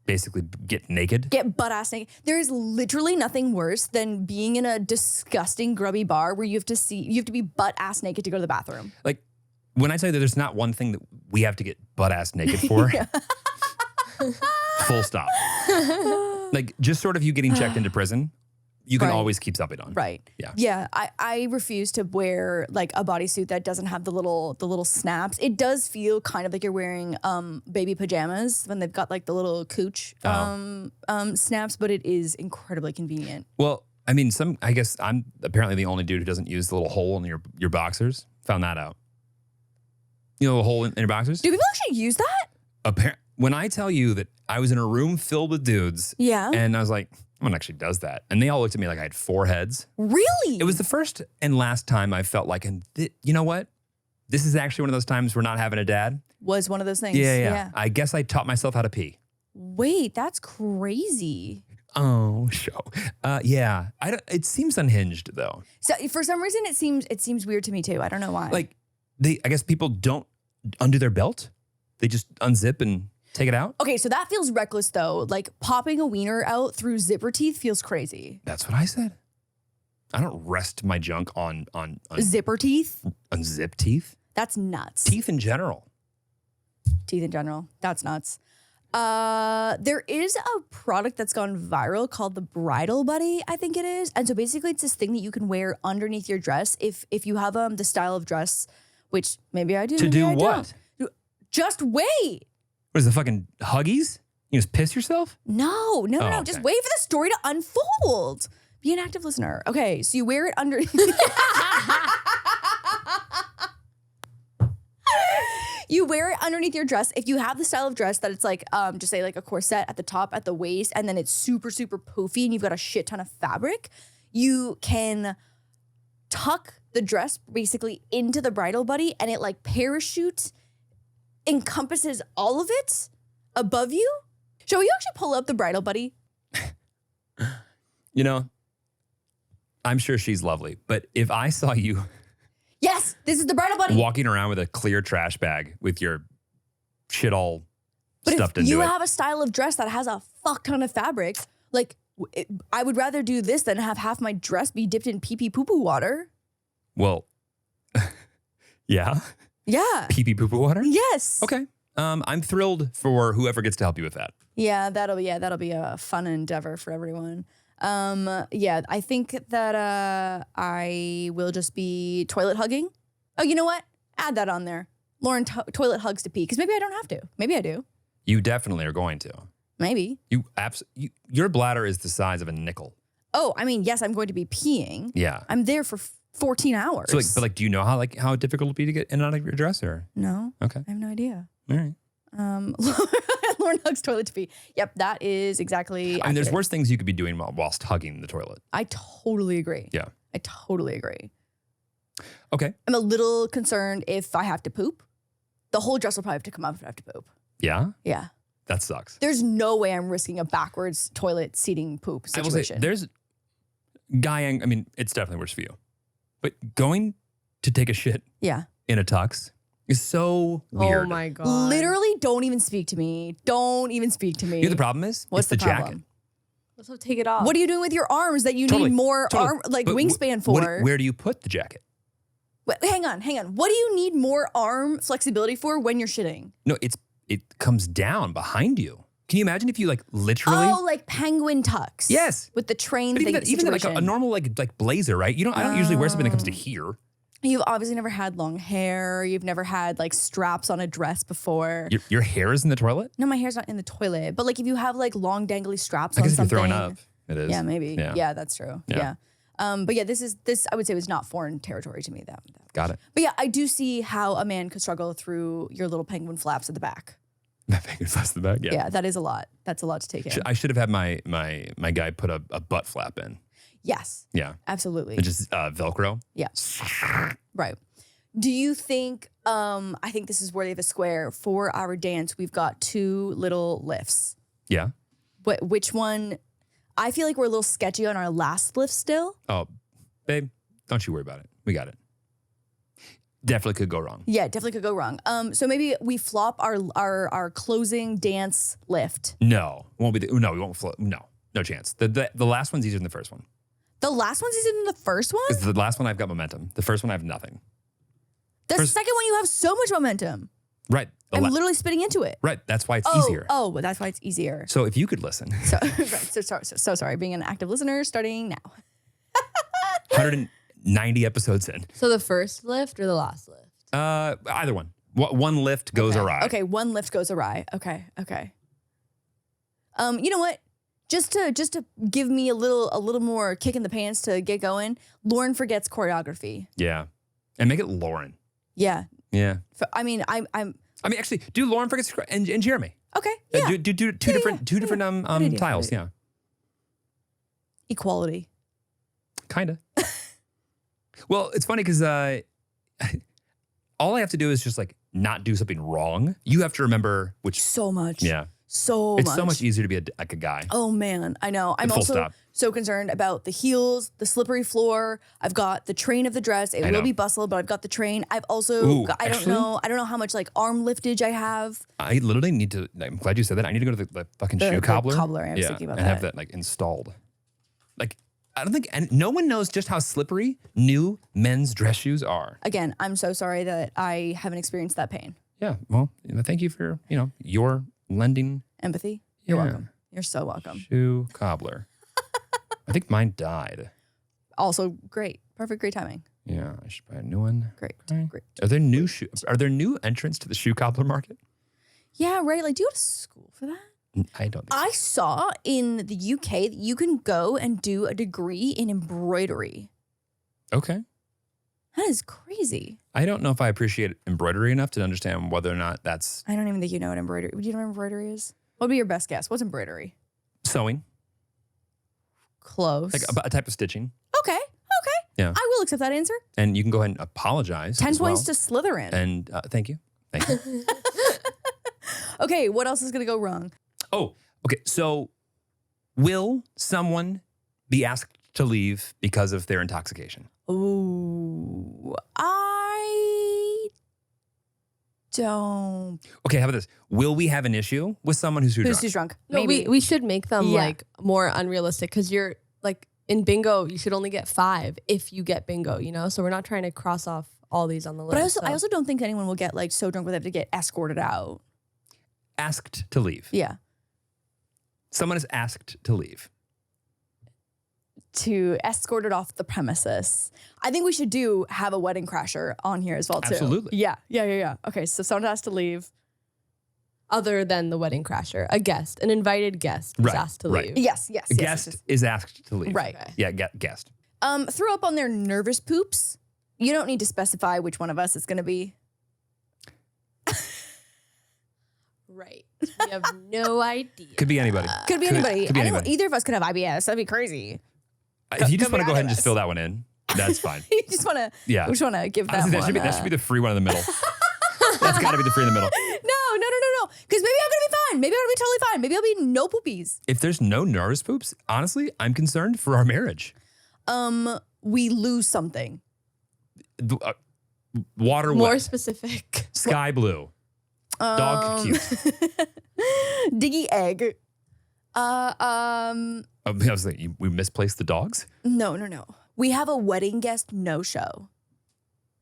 basically get naked. Get butt ass naked. There is literally nothing worse than being in a disgusting grubby bar where you have to be butt ass naked to go to the bathroom. Like when I tell you that there's not one thing that we have to get butt ass naked for. Full stop. Like just sort of you getting checked into prison. You can always keep something on. Right. Yeah. Yeah. I refuse to wear like a bodysuit that doesn't have the little snaps. It does feel kind of like you're wearing baby pajamas when they've got like the little cooch snaps, but it is incredibly convenient. Well, I mean, I guess I'm apparently the only dude who doesn't use the little hole in your boxers. Found that out. You know the hole in your boxers? Do people actually use that? When I tell you that I was in a room filled with dudes, and I was like, no one actually does that. And they all looked at me like I had 4 heads. Really? It was the first and last time I felt like, you know what? This is actually one of those times we're not having a dad. Was one of those things. Yeah. I guess I taught myself how to pee. Wait, that's crazy. Oh, show. Yeah. It seems unhinged though. So for some reason, it seems weird to me too. I don't know why. Like I guess people don't undo their belt. They just unzip and take it out? Okay, so that feels reckless though. Like popping a wiener out through zipper teeth feels crazy. That's what I said. I don't rest my junk on zipper teeth. Unzip teeth? That's nuts. Teeth in general. That's nuts. There is a product that's gone viral called the Bridal Buddy, I think it is. And so basically it's this thing that you can wear underneath your dress if you have the style of dress, which maybe I do. To do what? Don't. Just wait. What is it, fucking Huggies? You just piss yourself? No. Okay. Just wait for the story to unfold. Be an active listener. Okay, so you wear it under... You wear it underneath your dress. If you have the style of dress that it's like, just say like a corset at the top, at the waist, and then it's super, super poofy and you've got a shit ton of fabric, you can tuck the dress basically into the bridal buddy and it like parachute encompasses all of it above you. Shall we actually pull up the bridal buddy? You know, I'm sure she's lovely, but if I saw you Yes, this is the bridal buddy. walking around with a clear trash bag with your shit all But stuffed if into you it. have a style of dress that has a fuck ton of fabric, like I would rather do this than have half my dress be dipped in pee-pee poo-poo water. Well, yeah. Yeah. Pee-pee poo-poo water? Yes. Okay. I'm thrilled for whoever gets to help you with that. Yeah, that'll be a fun endeavor for everyone. Yeah, I think that I will just be toilet hugging. Oh, you know what? Add that on there. Lauren toilet hugs to pee, because maybe I don't have to. Maybe I do. You definitely are going to. Maybe. Your bladder is the size of a nickel. Oh, I mean, yes, I'm going to be peeing. Yeah. I'm there for 14 hours. So do you know how difficult it'll be to get in and out of your dress, or? No. Okay. I have no idea. All right. Lauren hugs toilet to pee. Yep, that is exactly. I mean, there's accurate. worse things you could be doing whilst hugging the toilet. I totally agree. Yeah. I totally agree. Okay. I'm a little concerned if I have to poop. The whole dress will probably have to come up if I have to poop. Yeah? Yeah. That sucks. There's no way I'm risking a backwards toilet seating poop I will say, situation. there's I mean, it's definitely worse for you. But going to take a shit Yeah. in a tux is so weird. Oh my God. Literally, don't even speak to me. Don't even speak to me. You know the problem is? What's it's the the problem? jacket. So take it off. What are you doing with your arms that you Totally, need more totally. arm, like But wingspan for? where do you put the jacket? Wait, hang on. What do you need more arm flexibility for when you're shitting? No, it comes down behind you. Can you imagine if you like literally? Oh, like penguin tucks. Yes. With the train But thing even like situation. a normal like blazer, right? I don't usually wear something that comes to here. You've obviously never had long hair. You've never had like straps on a dress before. Your hair is in the toilet? No, my hair's not in the toilet. But like if you have like long dangly straps I on guess if you're something. throwing up, it is. Yeah, maybe. Yeah. Yeah, that's true. Yeah. But yeah, this I would say was not foreign territory to me. That. Got it. But yeah, I do see how a man could struggle through your little penguin flaps at the back. That thing is less the back. Yeah. Yeah, that is a lot. That's a lot to take in. I should have had my guy put a butt flap in. Yes, Yeah. absolutely. And just Velcro. Yeah. Right. Do you think, I think this is worthy of a square. For our dance, we've got 2 little lifts. Yeah. Which one? I feel like we're a little sketchy on our last lift still. Oh, babe, don't you worry about it. We got it. Definitely could go wrong. Yeah, definitely could go wrong. So maybe we flop our closing dance lift. No, won't be. No, we won't. No chance. The last one's easier than the first one. The last one's easier than the first one? 'Cause the last one I've got momentum. The first one I have nothing. The second one you have so much momentum. Right. I'm literally spitting into it. Right. That's why it's Oh, easier. oh, but that's why it's easier. So if you could listen, So, right, so sorry. Being an active listener, starting now. 190 episodes in. So the first lift or the last lift? Either one. One lift goes awry. Okay, one lift goes awry. Okay. You know what? Just to give me a little more kick in the pants to get going, Lauren forgets choreography. Yeah. And make it Lauren. Yeah. Yeah. I mean, I'm Actually, do Lauren forgets and Jeremy. okay. Yeah. Do two different idea, tiles. good idea. Yeah. Equality. Kind of. Well, it's funny because all I have to do is just like not do something wrong. You have to remember which. So much. Yeah. So It's much. so much easier to be a guy. Oh man, I know. I'm Full also stop. so concerned about the heels, the slippery floor. I've got the train of the dress. It I will know. be bustle, but I've got the train. I've also Ooh, I don't actually- know how much like arm liftage I have. I literally need to. I'm glad you said that. I need to go to the fucking The shoe cobbler. cobbler, I was thinking about and have that. that like installed. Like I don't think, and no one knows just how slippery new men's dress shoes are. Again, I'm so sorry that I haven't experienced that pain. Yeah. Well, thank you for your lending. Empathy. You're Yeah. welcome. You're so welcome. Shoe cobbler. I think mine died. Also great. Perfect, great timing. Yeah, I should buy a new one. Great. Okay. Great. Are there new entrants to the shoe cobbler market? Yeah, right. Like, do you go to school for that? I don't think I saw in the UK that you can go and do a degree in embroidery. so. Okay. That is crazy. I don't know if I appreciate embroidery enough to understand whether or not that's I don't even think you know what embroidery. Do you know what embroidery is? What would be your best guess? What's embroidery? sewing, Close. like a type of stitching. Okay. Yeah. I will accept that answer. And you can go ahead and apologize. 10 as points well. to Slytherin. And thank you. Thank you. Okay, what else is going to go wrong? Oh, okay. So will someone be asked to leave because of their intoxication? Ooh, I don't. Okay, how about this? Will we have an issue with someone who's too Who's drunk? too drunk? No, Maybe. we should make them Yeah. like more unrealistic because you're like in bingo, you should only get 5 if you get bingo, you know? So we're not trying to cross off all these on the list. But I also don't think anyone will get like so drunk where they have to get escorted out. Asked to leave. Yeah. Someone is asked to leave. To escort it off the premises. I think we should have a wedding crasher on here as well too. Absolutely. Yeah. Okay, so someone has to leave. Other than the wedding crasher, a guest, an invited guest is Right, asked to right. leave. Yes. A guest is asked to leave. Right. Okay. Yeah, guest. Threw up on their nervous poops. You don't need to specify which one of us it's going to be. Right. We have no idea. Could be anybody. Could be anybody. Could be Anyone, anybody. either of us could have IBS. That'd be crazy. If you just could want to be go ahead and just anonymous. fill that one in, that's fine. You just want to. Yeah. We just want to give that Honestly, one. that should be the free one in the middle. That's got to be the free in the middle. No. Because maybe I'm gonna be fine. Maybe I'm gonna be totally fine. Maybe I'll be no poopies. If there's no nervous poops, honestly, I'm concerned for our marriage. We lose something. Water More wet, specific. sky blue, dog cute. Diggy egg. I was like, we misplaced the dogs? No. We have a wedding guest no show.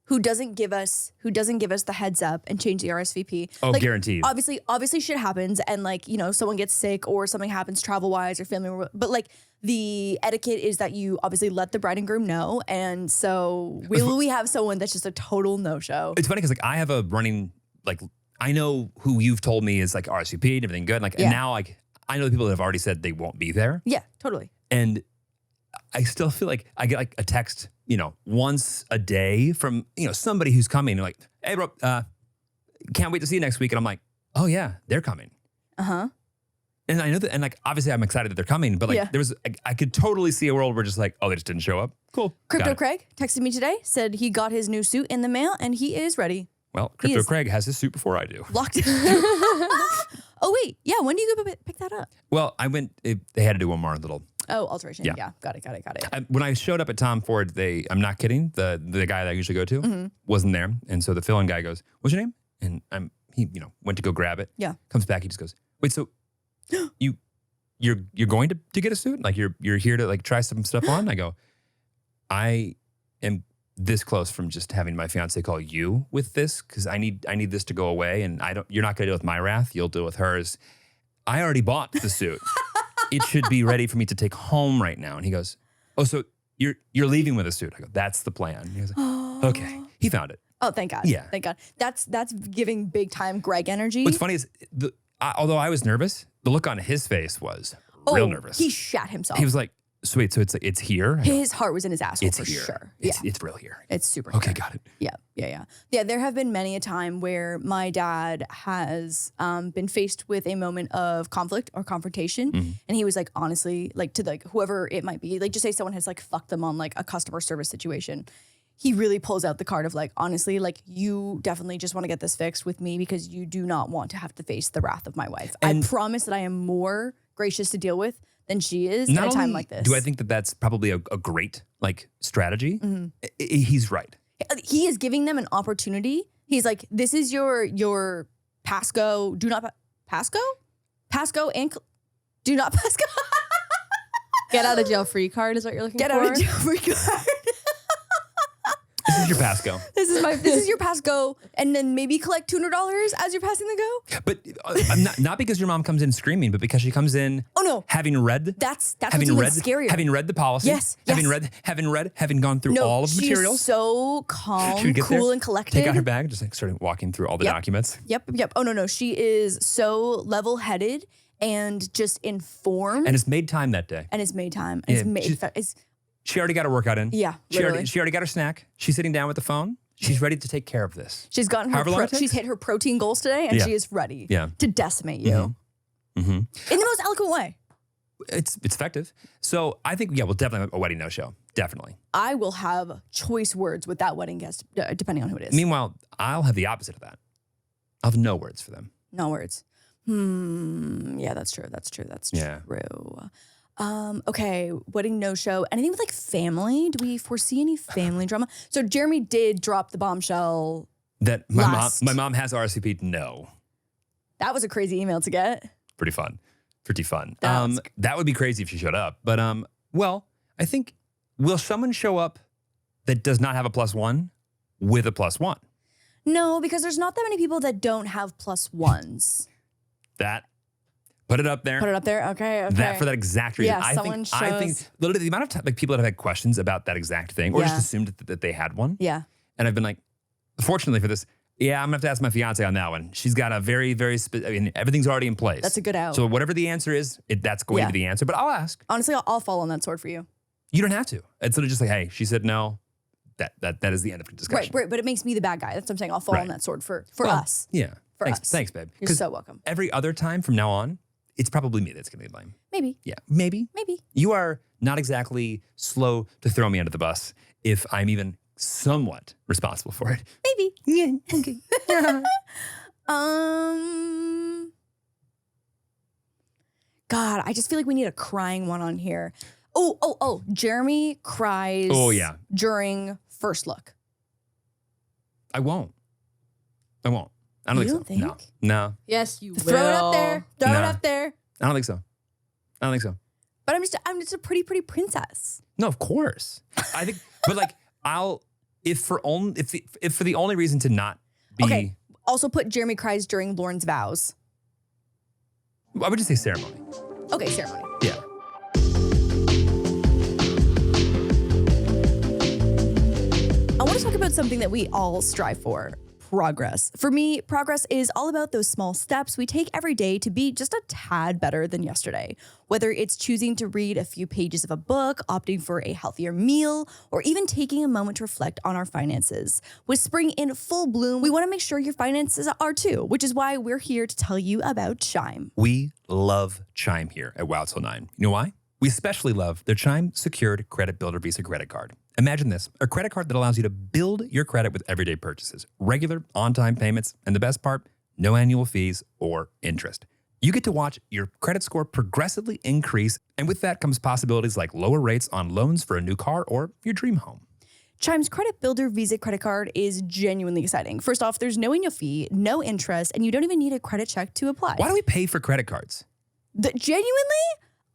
Who doesn't give us the heads up and change the RSVP. Oh, Like, guaranteed. Obviously shit happens and like, someone gets sick or something happens travel wise or family, but like the etiquette is that you obviously let the bride and groom know. And so we have someone that's just a total no show. It's funny because like I have a running, like I know who you've told me is like RSVP and everything good. Like, Yeah. and now like I know the people that have already said they won't be there. Yeah, totally. And I still feel like I get like a text, once a day from, somebody who's coming and like, hey bro, can't wait to see you next week. And I'm like, oh yeah, they're coming. Uh-huh. And I know that, and like, obviously I'm excited that they're coming, but like Yeah. I could totally see a world where just like, oh, they just didn't show up. Cool. Crypto Got it. Craig texted me today, said he got his new suit in the mail and he is ready. Well, He Crypto is- Craig has his suit before I do. Locked. Oh wait, yeah. When do you go pick that up? Well, they had to do one more little. Oh, alteration. Yeah. Yeah, got it. When I showed up at Tom Ford, I'm not kidding, the guy that I usually go to Mm-hmm. wasn't there. And so the fill-in guy goes, what's your name? And he went to go grab it. Yeah. Comes back, he just goes, wait, so you're going to get a suit? Like you're here to like try some stuff on? I go, I am this close from just having my fiance call you with this because I need this to go away, and you're not gonna deal with my wrath, you'll deal with hers. I already bought the suit. It should be ready for me to take home right now. And he goes, oh, so you're leaving with a suit? I go, that's the plan. He goes, okay. He found it. Oh, thank God. Yeah. Thank God. That's giving big time Greg energy. What's funny is, although I was nervous, the look on his face was real nervous. He shat himself. He was like, sweet, so it's here? I go, His heart was in his asshole it's for here. sure. It's real here. It's super. Okay, here. got it. Yeah. There have been many a time where my dad has been faced with a moment of conflict or confrontation, Mm-hmm. and he was like, honestly, like to like whoever it might be, like just say someone has like fucked them on like a customer service situation. He really pulls out the card of like, honestly, like you definitely just want to get this fixed with me because you do not want to have to face the wrath of my wife. And- I promise that I am more gracious to deal with than she is Not in a time only like this. do I think that that's probably a great like strategy, Mm-hmm. he's right. He is giving them an opportunity. He's like, this is your Pasco, do not Pasco and do not Pasco. Get out of jail free card is what you're looking Get for. out of jail free card. This is your Pasco. This is your Pasco, and then maybe collect $200 as you're passing the go. But I'm not because your mom comes in screaming, but because she comes in Oh no, having read that's having what's read even scarier. having read the policy. Yes, Having yes. read, having gone through no, all of the she's materials. so She calm, would get cool, there, and collected. Take out her bag, just like started walking through all the Yep. documents. Yep. Oh no, she is so level-headed and just informed, And it's made time that day. and it's made time. Yeah, It's made. she's- It's She already got her workout in. Yeah, She already literally. got her snack. She's sitting down with the phone. She's ready to take care of this. she's gotten her. However long it takes? She's hit her protein goals today, and Yeah. she is ready. Yeah. To decimate you Mm-hmm. in the most eloquent way. It's effective. So I think, we'll definitely have a wedding no-show. Definitely. I will have choice words with that wedding guest, depending on who it is. Meanwhile, I'll have the opposite of that. I'll have no words for them. No words. Yeah, that's true. That's true. Okay, wedding no-show. Anything with like family? Do we foresee any family drama? So Jeremy did drop the bombshell. That my mom has RSVP. No. That was a crazy email to get. Pretty fun. That That would be crazy if she showed up. But well, I think, will someone show up that does not have a +1 with a +1? No, because there's not that many people that don't have +1s. That. Put it up there. Okay. That for that exact reason. Yeah, I think literally the amount of time, like people that have had questions about that exact thing, or just assumed that they had one. Yeah. And I've been like, fortunately for this, yeah, I'm gonna have to ask my fiance on that one. She's got a very, very, everything's already in place. That's a good out. So whatever the answer is, that's going to be the answer. But I'll ask. Honestly, I'll fall on that sword for you. You don't have to. It's sort of just like, hey, she said no. That is the end of the discussion. Right. But it makes me the bad guy. That's what I'm saying. I'll fall on that sword for us. Yeah. For us. Thanks, babe. You're so welcome. Every other time from now on, it's probably me that's going to be blamed. Maybe. Yeah, maybe. Maybe. You are not exactly slow to throw me under the bus if I'm even somewhat responsible for it. Maybe. Yeah, okay. God, I just feel like we need a crying one on here. Oh, Jeremy cries during first look. I won't. I don't You think so. don't think? No. Yes, you will. Throw it up there. Throw it up there. I don't think so. But I'm just a pretty princess. No, of course. I think, but like, if for the only reason to not be. Okay. Also put Jeremy cries during Lauren's vows. I would just say ceremony. Okay, ceremony. Yeah. I want to talk about something that we all strive for. Progress. For me, progress is all about those small steps we take every day to be just a tad better than yesterday. Whether it's choosing to read a few pages of a book, opting for a healthier meal, or even taking a moment to reflect on our finances. With spring in full bloom, we want to make sure your finances are too, which is why we're here to tell you about Chime. We love Chime here at Wild Til. You know why? We especially love their Chime Secured Credit Builder Visa credit card. Imagine this, a credit card that allows you to build your credit with everyday purchases, regular on-time payments, and the best part, no annual fees or interest. You get to watch your credit score progressively increase, and with that comes possibilities like lower rates on loans for a new car or your dream home. Chime's Credit Builder Visa credit card is genuinely exciting. First off, there's no annual fee, no interest, and you don't even need a credit check to apply. Why do we pay for credit cards? Genuinely,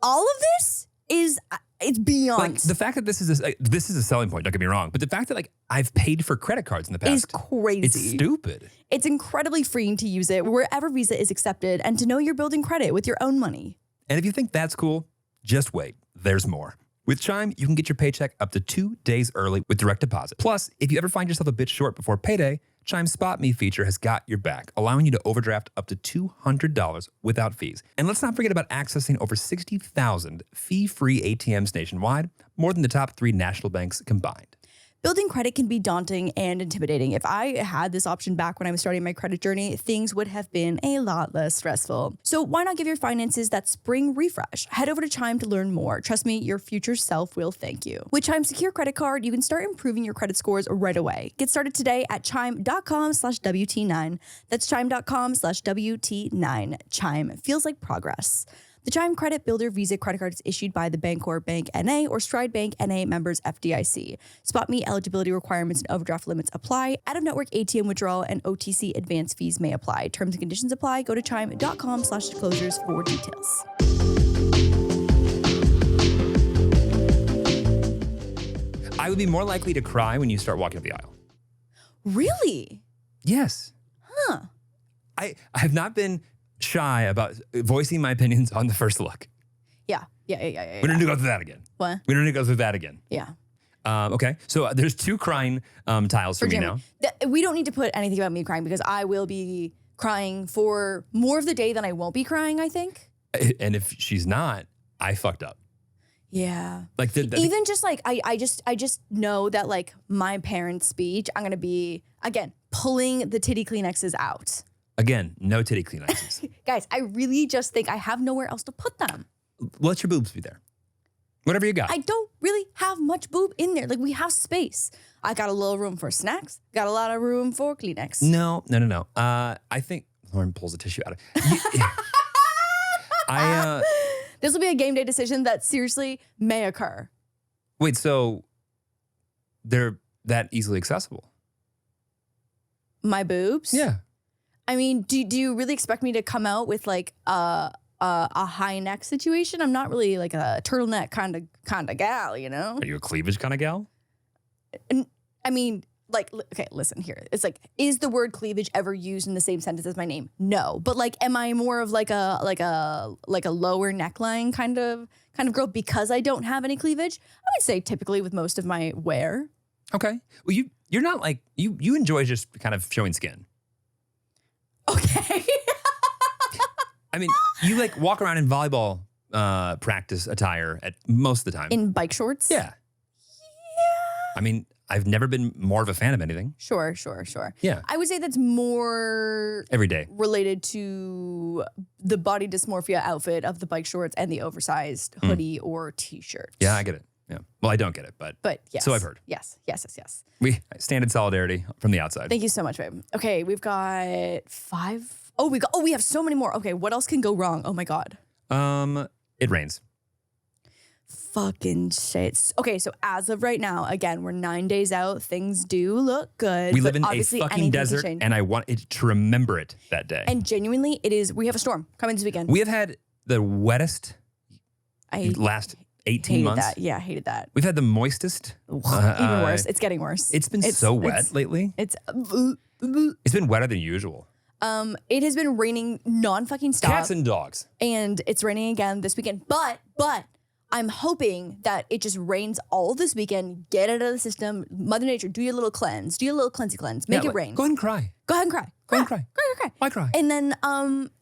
all of this is it's beyond. Like the fact that this is a selling point, don't get me wrong, but the fact that like I've paid for credit cards in the past is crazy. It's stupid. It's incredibly freeing to use it wherever Visa is accepted and to know you're building credit with your own money. And if you think that's cool, just wait. There's more. With Chime, you can get your paycheck up to 2 days early with direct deposit. Plus, if you ever find yourself a bit short before payday, Chime's Spot Me feature has got your back, allowing you to overdraft up to $200 without fees. And let's not forget about accessing over 60,000 fee-free ATMs nationwide, more than the top 3 national banks combined. Building credit can be daunting and intimidating. If I had this option back when I was starting my credit journey, things would have been a lot less stressful. So why not give your finances that spring refresh? Head over to Chime to learn more. Trust me, your future self will thank you. With Chime's secure credit card, you can start improving your credit scores right away. Get started today at chime.com/WT9. That's chime.com/WT9. Chime feels like progress. The Chime Credit Builder Visa credit card is issued by the Bancorp Bank N.A. or Stride Bank N.A. members FDIC. Spot Me eligibility requirements and overdraft limits apply. Out-of-network ATM withdrawal and OTC advance fees may apply. Terms and conditions apply. Go to chime.com/disclosures for details. I would be more likely to cry when you start walking up the aisle. Really? Yes. Huh. I have not been shy about voicing my opinions on the first look. Yeah. We don't need to go through that again. What? We don't need to go through that again. Yeah. Okay, so there's 2 crying tiles for me now. We don't need to put anything about me crying because I will be crying for more of the day than I won't be crying, I think. And if she's not, I fucked up. Yeah. Like even just like I just know that like my parents' speech, I'm gonna be again pulling the titty Kleenexes out. Again, no titty Kleenexes. Guys, I really just think I have nowhere else to put them. Let your boobs be there. Whatever you got. I don't really have much boob in there. Like, we have space. I got a little room for snacks. Got a lot of room for Kleenex. No. I think Lauren pulls a tissue out of This will be a game day decision that seriously may occur. Wait, so they're that easily accessible? My boobs? Yeah. I mean, do you really expect me to come out with like a high neck situation? I'm not really like a turtleneck kind of gal, you know? Are you a cleavage kind of gal? And I mean, like, okay, listen here. It's like, is the word cleavage ever used in the same sentence as my name? No. But like, am I more of like a lower neckline kind of girl because I don't have any cleavage? I would say typically with most of my wear. Okay. Well, you're not like you enjoy just kind of showing skin. Okay. I mean, you like walk around in volleyball practice attire at most of the time. In bike shorts? Yeah. I mean, I've never been more of a fan of anything. Sure. Yeah. I would say that's more Every day related to the body dysmorphia outfit of the bike shorts and the oversized hoodie or t-shirt. Yeah, I get it. Yeah. Well, I don't get it, but yes. So I've heard. Yes. We stand in solidarity from the outside. Thank you so much, babe. Okay, we've got 5. We have so many more. Okay, what else can go wrong? Oh my God. It rains. Fucking shit. Okay, so as of right now, again, we're 9 days out. Things do look good. We but live in a obviously fucking anything can desert, change. and I want it to remember it that day. And genuinely, we have a storm coming this weekend. We have had the wettest last 18 hated months. that. Yeah, I hated that. We've had the moistest. Even worse. It's getting worse. It's been so wet lately. It's been wetter than usual. it has been raining non-fucking stop. Cats and dogs. And it's raining again this weekend. But I'm hoping that it just rains all this weekend. Get it out of the system. Mother Nature, do your little cleanse. Do your little cleansy cleanse. Make it rain. Go ahead and cry. Go ahead and cry. Go ahead and cry. Cry. Why cry? And then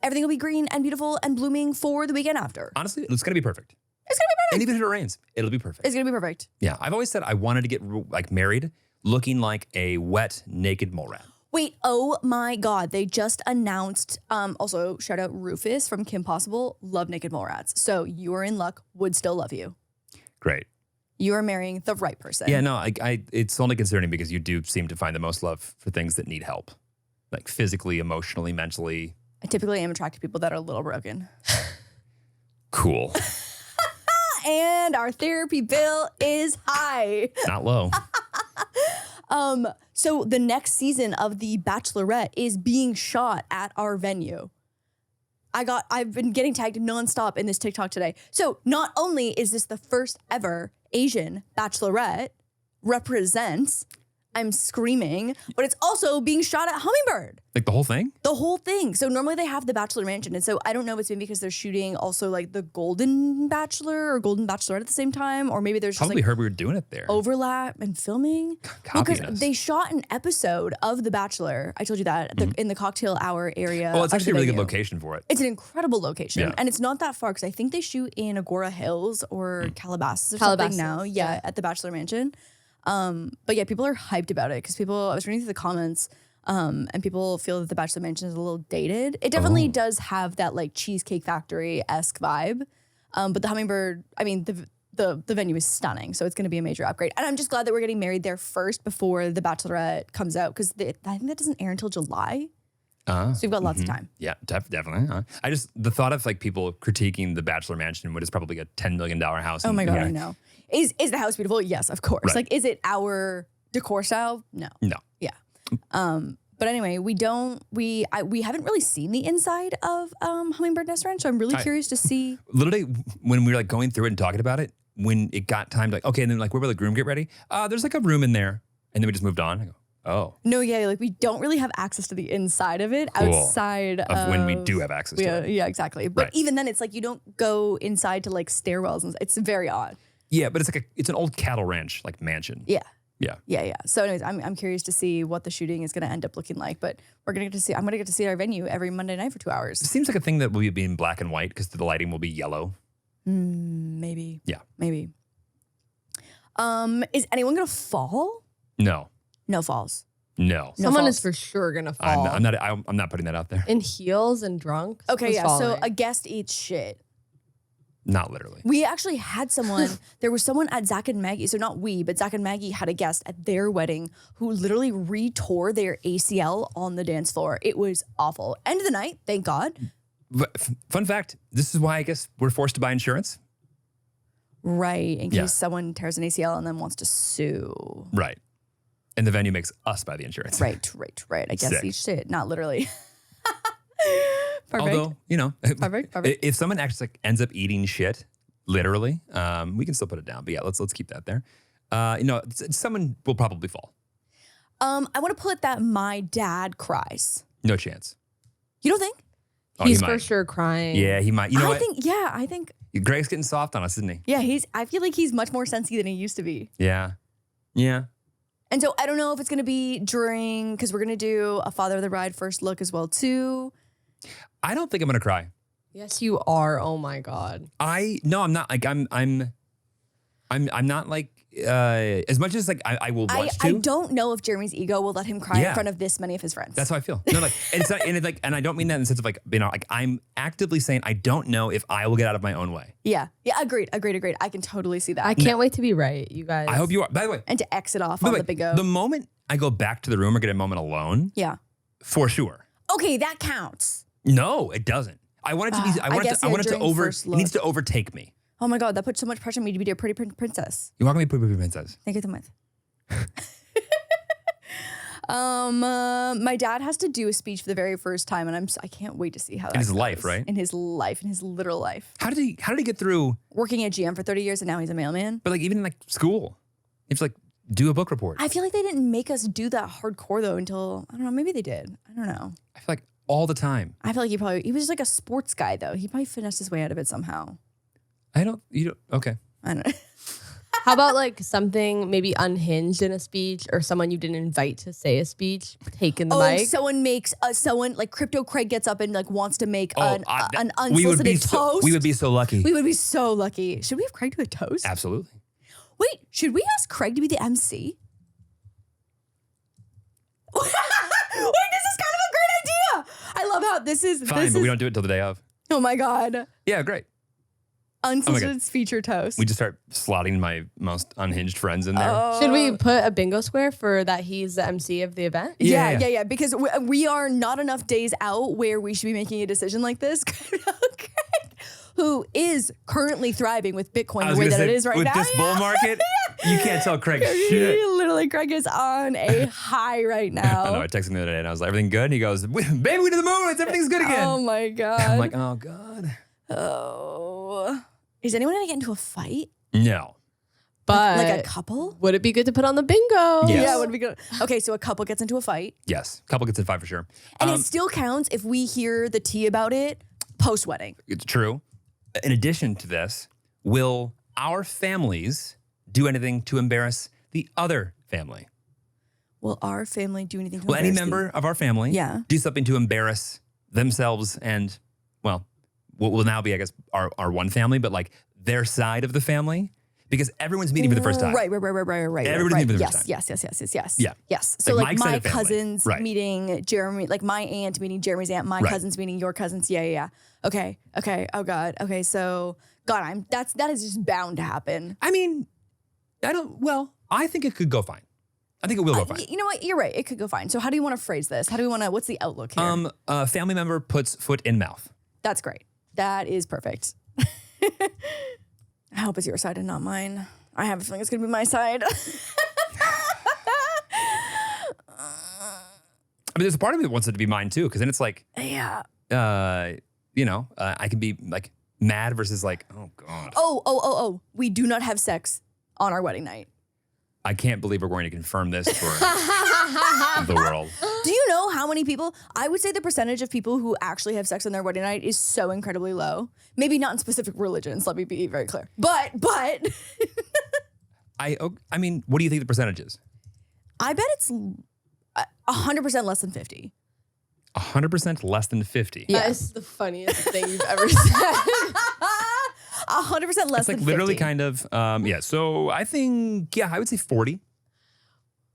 everything will be green and beautiful and blooming for the weekend after. Honestly, it's going to be perfect. It's going to be perfect. And even if it rains, it'll be perfect. It's going to be perfect. Yeah. I've always said I wanted to get like married looking like a wet, naked mole rat. Wait, oh my God. They just announced, also shout out Rufus from Kim Possible, love naked mole rats. So you are in luck, would still love you. Great. You are marrying the right person. Yeah, no, it's only concerning because you do seem to find the most love for things that need help. Like physically, emotionally, mentally. I typically am attracted to people that are a little broken. Cool. And our therapy bill is high. Not low. So the next season of The Bachelorette is being shot at our venue. I've been getting tagged nonstop in this TikTok today. So not only is this the first ever Asian Bachelorette represents, I'm screaming, but it's also being shot at Hummingbird. Like the whole thing? The whole thing. So normally they have the Bachelor Mansion. And so I don't know if it's maybe because they're shooting also like the Golden Bachelor or Golden Bachelorette at the same time, or maybe there's just Probably like heard we were doing it there. overlap and filming. Copying us. They shot an episode of The Bachelor. I told you that in the cocktail hour area. Well, it's of actually the a really good venue. location for it. It's an incredible location. Yeah. And it's not that far because I think they shoot in Agora Hills or Calabasas or something now. Yeah, at the Bachelor Mansion. But yeah, people are hyped about it because I was reading through the comments and people feel that the Bachelor Mansion is a little dated. It definitely does have that like Cheesecake Factory-esque vibe. But the Hummingbird, I mean, the venue is stunning. So it's going to be a major upgrade. And I'm just glad that we're getting married there first before The Bachelorette comes out because I think that doesn't air until July. So we've got lots of time. Yeah, definitely. The thought of like people critiquing the Bachelor Mansion, what is probably a $10 million house. Oh my God, I know. Is the house beautiful? Yes, of course. Right. Like, is it our decor style? No. No. Yeah. But anyway, we haven't really seen the inside of Hummingbird Nest Ranch, so I'm really curious to see. Literally, when we were like going through it and talking about it, when it got time to like, okay, and then like, where will the groom get ready? There's like a room in there. And then we just moved on. I go, oh. No, yeah, like we don't really have access to the inside of it outside of when we do have access to it. Yeah, exactly. But Right. even then, it's like you don't go inside to like stairwells. And it's very odd. Yeah, but it's an old cattle ranch, like mansion. Yeah. Yeah. So anyways, I'm curious to see what the shooting is going to end up looking like. But I'm going to get to see our venue every Monday night for 2 hours. It seems like a thing that will be in black and white because the lighting will be yellow. Maybe. Yeah. Maybe. Is anyone going to fall? No. No falls. No. Someone falls. is for sure gonna fall. I'm not putting that out there. In heels and drunk. Okay, Someone's yeah. So falling. a guest eats shit. Not literally. We actually had someone, there was someone at Zach and Maggie, so not we, but Zach and Maggie had a guest at their wedding who literally retore their ACL on the dance floor. It was awful. End of the night, thank God. Fun fact, this is why I guess we're forced to buy insurance. Right, in case someone tears an ACL and then wants to sue. Right. And the venue makes us buy the insurance. Right. I guess each shit, not literally. Perfect. Although, you know, Perfect. if someone actually like, ends up eating shit, literally, we can still put it down. But yeah, let's keep that there. You know, someone will probably fall. I want to put that my dad cries. No chance. You don't think? Oh, He's he for might. sure crying. Yeah, he might. You know what? I think. Greg's getting soft on us, isn't he? Yeah, I feel like he's much more sensy than he used to be. Yeah. Yeah. And so I don't know if it's going to be during, because we're going to do a Father of the Bride first look as well too. I don't think I'm gonna cry. Yes, you are. Oh my God. No, I'm not. Like I'm not like as much as like I will want to. I don't know if Jeremy's ego will let him cry in front of this many of his friends. That's how I feel. No, like and it's not, and it, like, and I don't mean that in the sense of like, you know, like I'm actively saying I don't know if I will get out of my own way. Yeah. Agreed. I can totally see that. I can't wait to be right, you guys. I hope you are. By the way, and to exit off on the big O. The moment I go back to the room or get a moment alone, yeah, for sure. Okay, that counts. No, it doesn't. I want it to be. I want it to over. It needs to overtake me. Oh my God, that puts so much pressure on me to be a pretty princess. You want me to be a pretty princess? Thank you so much. My dad has to do a speech for the very first time, and I can't wait to see how that in his goes. life, right? In his life, in his literal life. How did he get through working at GM for 30 years and now he's a mailman? But like even in like school, you have to like do a book report. I feel like they didn't make us do that hardcore though until I don't know. Maybe they did. I don't know. I feel like all the time. I feel like he was just like a sports guy though. He probably finessed his way out of it somehow. Okay. I don't know. How about like something maybe unhinged in a speech or someone you didn't invite to say a speech, taking the mic? Someone makes someone like Crypto Craig gets up and like wants to make an unsolicited toast. We would be so lucky. We would be so lucky. Should we have Craig do a toast? Absolutely. Wait, should we ask Craig to be the MC? Wait, this is kind of a great idea. I love how this is. Fine, but we don't do it till the day of. Oh my God. Yeah, great. Unsolicited feature toast. We just start slotting my most unhinged friends in there. Should we put a bingo square for that he's the MC of the event? Yeah. Because we are not enough days out where we should be making a decision like this. Craig, who is currently thriving with Bitcoin the way that it is right with now. With this bull market, you can't tell Craig shit. Literally, Craig is on a high right now. I know. I texted him the other day and I was like, everything good? And he goes, baby, we to the moon. Everything's good again. Oh my God. I'm like, oh God. Oh. Is anyone going to get into a fight? No. But like a couple? Would it be good to put on the bingo? Yes. Yeah, would it be good? Okay, so a couple gets into a fight. Yes. Couple gets in fight for sure. And it still counts if we hear the tea about it post-wedding. It's true. In addition to this, will our families do anything to embarrass the other family? Will our family do anything to Will any embarrass member of our family do something to embarrass themselves and, well, what will now be, I guess, our one family, but like their side of the family? Because everyone's meeting for the first time. Right. Everyone's meeting for the first time. Yes. Yeah. Yes. So Like like my my side of family. cousins meeting Jeremy, like my aunt meeting Jeremy's aunt, my cousins meeting your cousins. Yeah. Okay. Oh God. Okay. So God, that is just bound to happen. I mean, I think it could go fine. I think it will go fine. You know what? You're right. It could go fine. So how do you want to phrase this? What's the outlook here? A family member puts foot in mouth. That's great. That is perfect. I hope it's your side and not mine. I have a feeling it's going to be my side. I mean, there's a part of me that wants it to be mine too, because then it's like, yeah. I can be like mad versus like, oh God. Oh. We do not have sex on our wedding night. I can't believe we're going to confirm this for the world. Do you know how many people, I would say the percentage of people who actually have sex on their wedding night is so incredibly low. Maybe not in specific religions, let me be very clear. But. I mean, what do you think the percentage is? I bet it's 100% less than 50. 100% less than 50. That is the funniest thing you've ever said. 100% less than 50. It's like literally kind of, So I think, I would say 40.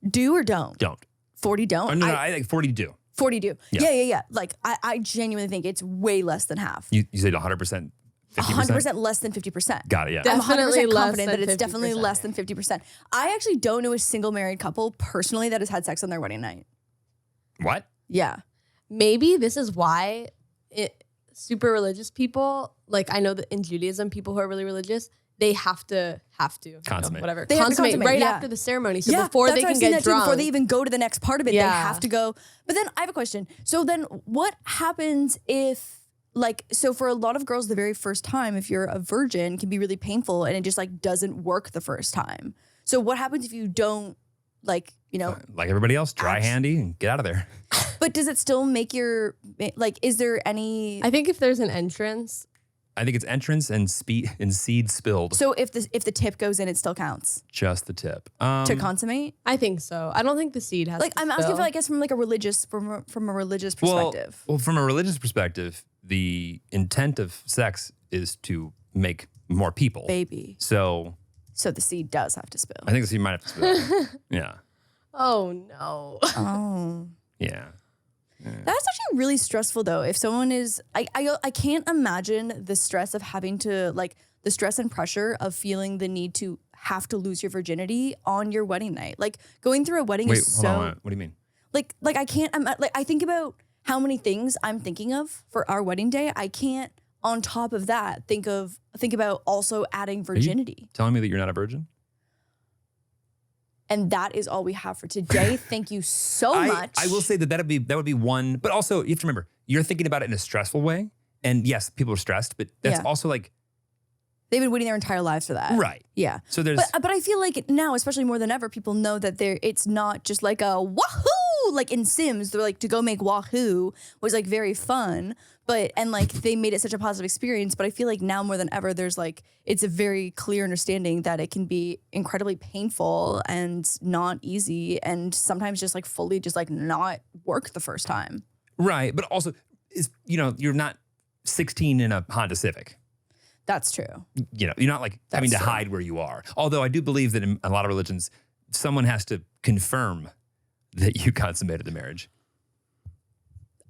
Do or don't? Don't. 40 don't? Oh, no, I think 40 do. 40 do. Yeah. Yeah. Like, I genuinely think it's way less than half. You said 100% 100% less than 50%. Got it, yeah. I'm Definitely 100% less confident than that it's 50%, definitely less than 50%. I actually don't know a single married couple personally that has had sex on their wedding night. What? Yeah. Maybe this is why super religious people, like I know that in Judaism, people who are really religious, they have to Consummate. whatever. They have to consummate, right yeah. after the ceremony. So Yeah, before that's they what I've can seen get that too. drunk. Before they even go to the next part of it, they Yeah. have to go. But then I have a question. So then what happens if, like, so for a lot of girls, the very first time, if you're a virgin, can be really painful and it just like doesn't work the first time. So what happens if you don't, like, you know, Like everybody else, dry handy and get out of there. but does it still make your, like, is there any, I think if there's an entrance, I think it's entrance and seed spilled. so if the tip goes in, it still counts Just the tip. to consummate? I think so. I don't think the seed has Like, to I'm asking spill. for, I guess, from like a religious, from a religious perspective. Well, from a religious perspective, the intent of sex is to make more people. Baby. So So the seed does have to spill. I think the seed might have to spill. Yeah. Oh no. Oh. Yeah. That's actually really stressful though. If someone is, I can't imagine the stress of having to, like, the stress and pressure of feeling the need to have to lose your virginity on your wedding night. Like going through a wedding Wait, is hold so, on. What do you mean? like I can't, like I think about how many things I'm thinking of for our wedding day. I can't on top of that think about also adding virginity. Telling me that you're not a virgin? And that is all we have for today. Thank you so much. I will say that would be one, but also you have to remember, you're thinking about it in a stressful way. And yes, people are stressed, but that's Yeah. also like, They've been waiting their entire lives for that. right. Yeah. So there's, But I feel like now, especially more than ever, people know that it's not just like a wahoo, like in Sims, they're like to go make wahoo was like very fun. And like they made it such a positive experience. But I feel like now more than ever, there's like, it's a very clear understanding that it can be incredibly painful and not easy. And sometimes just like fully just like not work the first time. right. But also, you're not 16 in a Honda Civic. That's true. You're not like having to That's true. hide where you are. Although I do believe that in a lot of religions, someone has to confirm that you consummated the marriage.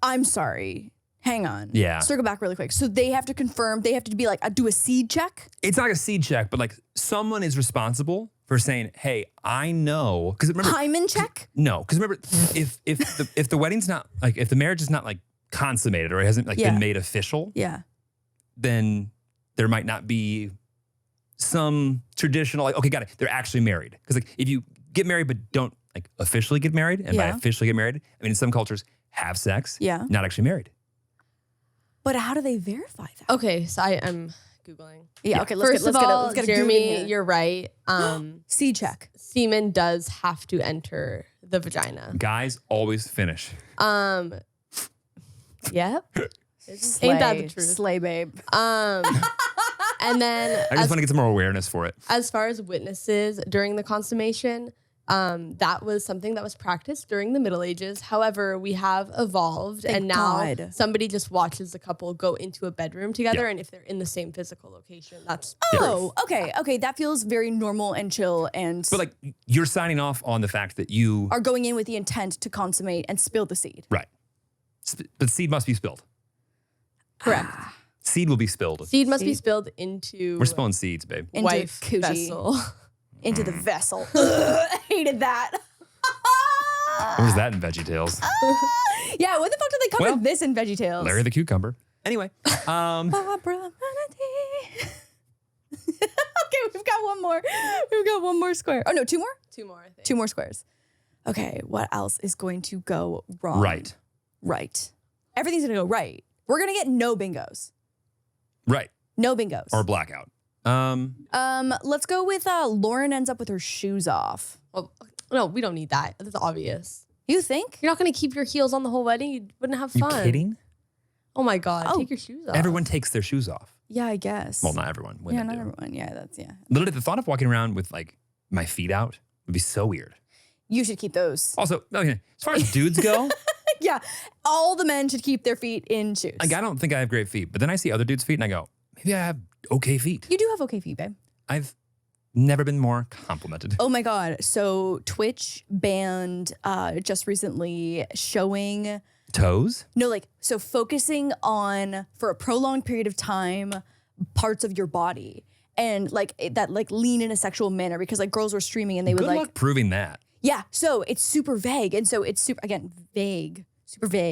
I'm sorry. Hang on. Yeah. Circle back really quick. So they have to confirm, they have to be like, do a seed check? It's not like a seed check, but like someone is responsible for saying, "Hey, I know." Because remember, Hymen check? no, because remember, if the wedding's not like, if the marriage is not like consummated or it hasn't like Yeah. been made official, Yeah. then there might not be some traditional, like, okay, got it, they're actually married. Because like if you get married but don't like officially get married, and by Yeah. officially get married, I mean in some cultures have sex, Yeah. not actually married. But how do they verify that? Okay, so I am Googling. Yeah, okay, let's First get of all, let's get a Google in Jeremy, here. you're right. Seed check. Semen does have to enter the vagina. Guys always finish. Yep. Ain't that the truth? Slay, babe. And then I just want to get some more awareness for it. as far as witnesses during the consummation, that was something that was practiced during the Middle Ages. However, we have evolved, Thank and now God. somebody just watches the couple go into a bedroom together, Yeah. and if they're in the same physical location, that's Oh, okay. That feels very normal and chill and But like you're signing off on the fact that you are going in with the intent to consummate and spill the seed. right. But seed must be spilled. correct. Seed will be spilled. Seed must be Seed? spilled into We're spilling seeds, babe. Into wife coochie. vessel. Into the vessel. Ugh, hated that. What was that in VeggieTales? Yeah, what the fuck did they come Well, with this in VeggieTales? Larry the cucumber. Anyway, Barbara Manatee. Okay, we've got one more. We've got one more square. Oh no, two more? Two more, I think. Two more squares. Okay, what else is going to go wrong? right, Right. Everything's gonna go right. We're gonna get no bingos. right, No bingos. or blackout. Let's go with Lauren ends up with her shoes off. Well, no, we don't need that. That's obvious. You think? You're not going to keep your heels on the whole wedding. You wouldn't have You fun. kidding? Oh my God. Oh. Take your shoes off. Everyone takes their shoes off. Yeah, I guess. Well, not everyone. yeah, Women not do. everyone. Yeah, that's Literally, the thought of walking around with like my feet out would be so weird. You should keep those. Also, okay, as far as dudes go, Yeah, all the men should keep their feet in shoes. like I don't think I have great feet, but then I see other dudes' feet and I go, maybe I have okay feet. You do have okay feet, babe. I've never been more complimented. Oh my God. So Twitch banned just recently showing, Toes? no, like, so focusing on, for a prolonged period of time, parts of your body and like that like lean in a sexual manner because like girls were streaming and they would Good like luck proving that. yeah. So it's super vague and so it's super vague.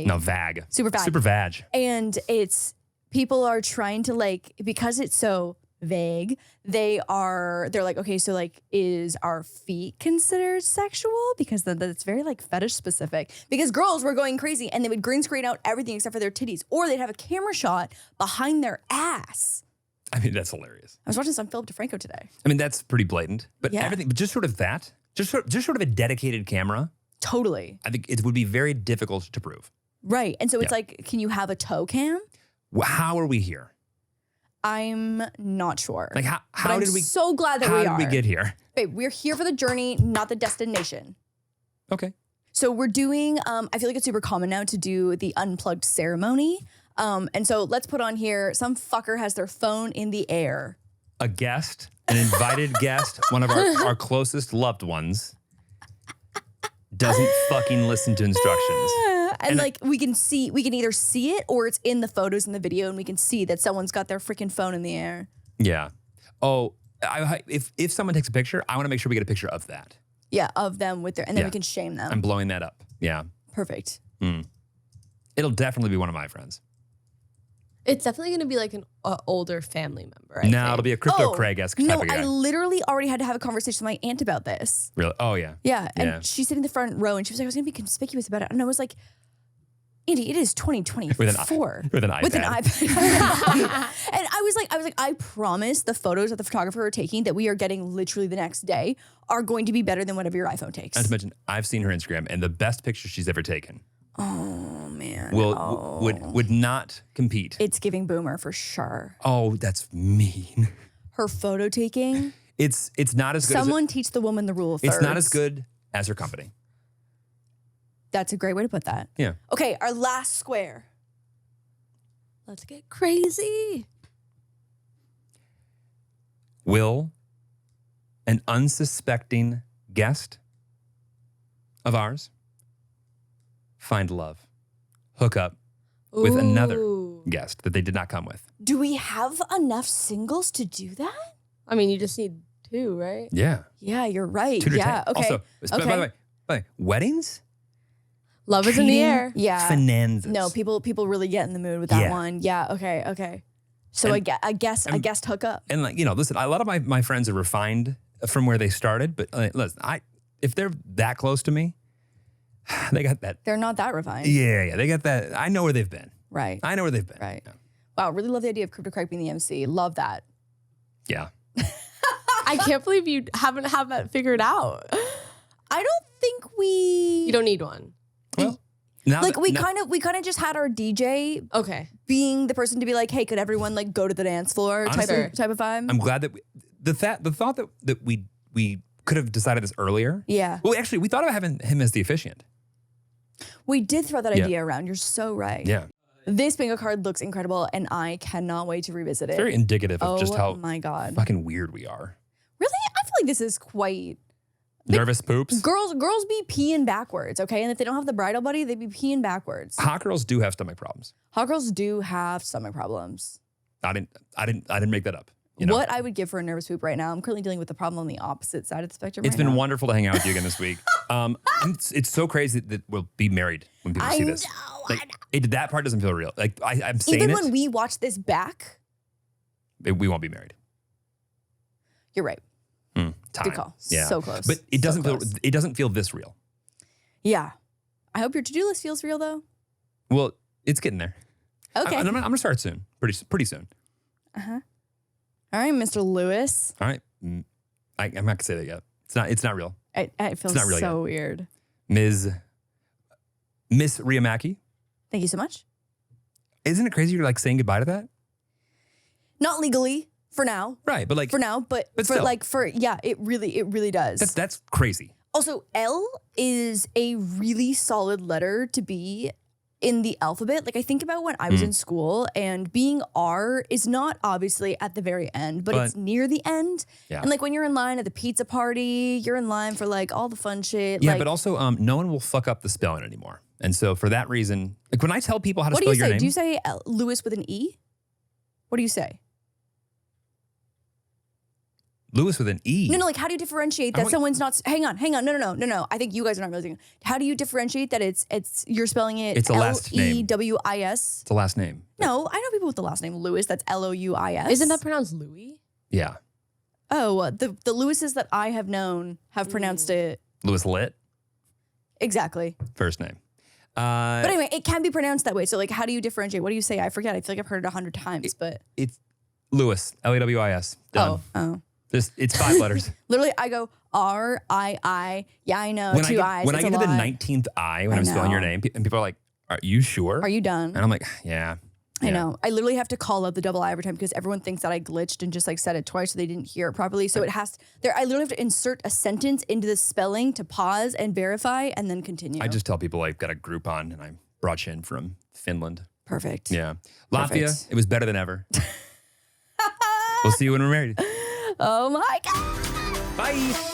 No, vag. Super vag. Super vag. And it's people are trying to like because it's so vague, they're like, okay, so like is our feet considered sexual? Because then that's very like fetish specific. Because girls were going crazy and they would green screen out everything except for their titties, or they'd have a camera shot behind their ass. I mean, that's hilarious. I was watching some Philip DeFranco today. I mean, that's pretty blatant. But Yeah. everything, but just sort of that, just sort of a dedicated camera. Totally. I think it would be very difficult to prove. Right. And so it's like, can you have a toe cam? How are we here? I'm not sure. Like how did we? So glad that how we did are. we get here? Babe, we're here for the journey, not the destination. Okay. So we're doing, I feel like it's super common now to do the Unplugged ceremony. And so let's put on here, some fucker has their phone in the air. A guest, an invited guest, one of our closest loved ones, doesn't fucking listen to instructions. And like we can either see it or it's in the photos in the video and we can see that someone's got their freaking phone in the air. Yeah. Oh, if someone takes a picture, I want to make sure we get a picture of that. Yeah, of them with their, and then Yeah. we can shame them. I'm blowing that up. Yeah. Perfect. It'll definitely be one of my friends. It's definitely going to be like an older family member. I No, think. it'll be a crypto Craig-esque type No, of guy. I literally already had to have a conversation with my aunt about this. Really? Oh, yeah. Yeah, and Yeah. she's sitting in the front row and she was like, I was going to be conspicuous about it. And I was like, Andy, it is 2024. With an iPad. With an iPad. And I was like, I promise the photos that the photographer are taking that we are getting literally the next day are going to be better than whatever your iPhone takes. Not to mention, I've seen her Instagram, and the best picture she's ever taken Oh, man. would not compete. It's giving boomer for sure. Oh, that's mean. Her photo taking. It's not as good Someone teach the woman the rule of thirds. It's not as good as her company. That's a great way to put that. Yeah. Okay, our last square. Let's get crazy. Will an unsuspecting guest of ours find love, hook up with another Ooh. guest that they did not come with? Do we have enough singles to do that? I mean, you just need 2, right? Yeah. Yeah, you're right. Two to Yeah, 10. okay. Also, Okay. by the way, weddings? Love is in the Treating air. Yeah. Finanzas. No, people really get in the mood with that Yeah. one. Yeah, okay. So And- I guess hook up. And like, listen, a lot of my friends are refined from where they started, but listen, if they're that close to me, they got that. They're not that refined. Yeah, they got that. I know where they've been. Right. I know where they've been. Right. Yeah. Wow, really love the idea of Crypto Craig being the MC. Love that. Yeah. I can't believe you haven't have that figured out. I don't think we You don't need one. Well, now like that- we now- kind of just had our DJ Okay. being the person to be like, hey, could everyone like go to the dance floor Honestly, type of vibe? I'm glad that the thought that we could have decided this earlier. Yeah. Well, actually, we thought about having him as the officiant. We did throw that Yeah. idea around. You're so right. Yeah. This bingo card looks incredible and I cannot wait to revisit it. Very indicative of just how my God. fucking weird we are. Really? I feel like this is quite Nervous poops. girls be peeing backwards, okay? And if they don't have the bridal buddy, they'd be peeing backwards. Hot girls do have stomach problems. Hot girls do have stomach problems. I didn't make that up. You know? What I would give for a nervous poop right now, I'm currently dealing with the problem on the opposite side of the spectrum. It's right been now. wonderful to hang out with you again this week. It's so crazy that we'll be married when people see this. I know. That part doesn't feel real. Like I'm saying Even it, when we watch this back, we won't be married. you're right. Time. Good call. Yeah. So close. But it So doesn't feel close. it doesn't feel this real. Yeah. I hope your to-do list feels real though. Well, it's getting there. Okay. I'm gonna start soon. Pretty soon. All right, Mr. Lewis. All right. I'm not gonna say that yet. It's not real. It feels not real so weird. Miss Riamaki. Thank you so much. Isn't it crazy you're like saying goodbye to that? Not legally for now. Right, but like For now, but still. like it really does. that's crazy. Also, L is a really solid letter to be in the alphabet. Like I think about when I was in school and being R is not obviously at the very end, but it's near the end. Yeah. And like when you're in line at the pizza party, you're in line for like all the fun shit. Yeah, like, but also no one will fuck up the spelling anymore. And so for that reason, like when I tell people how to what do spell you your say? name, Do you say Lewis with an E? What do you say? Lewis with an E. No, like how do you differentiate that someone's not? Hang on. No. I think you guys are not realizing. How do you differentiate that it's you're spelling it? It's a last name. Lewis. It's a last name. No, I know people with the last name Lewis. That's Louis. Isn't that pronounced Louis? Yeah. Oh, the Lewises that I have known have pronounced it Lewis Litt. exactly. First name. But anyway, it can be pronounced that way. So like, how do you differentiate? What do you say? I forget. I feel like I've heard it 100 times, but It's Lewis. Lewis. Done. oh. It's 5 letters. Literally, I go R-I-I. Yeah, I know. When Two I I's. get to the lot. 19th I when I'm spelling your know. name, and people are like, "Are you sure?" Are you done? And I'm like, "Yeah." I know. I literally have to call out the double I every time because everyone thinks that I glitched and just like said it twice so they didn't hear it properly. So it has I literally have to insert a sentence into the spelling to pause and verify and then continue. I just tell people I've got a Groupon and I brought you in from Finland. Perfect. Yeah. Latvia, Perfect. it was better than ever. We'll see you when we're married. Oh my God. Bye.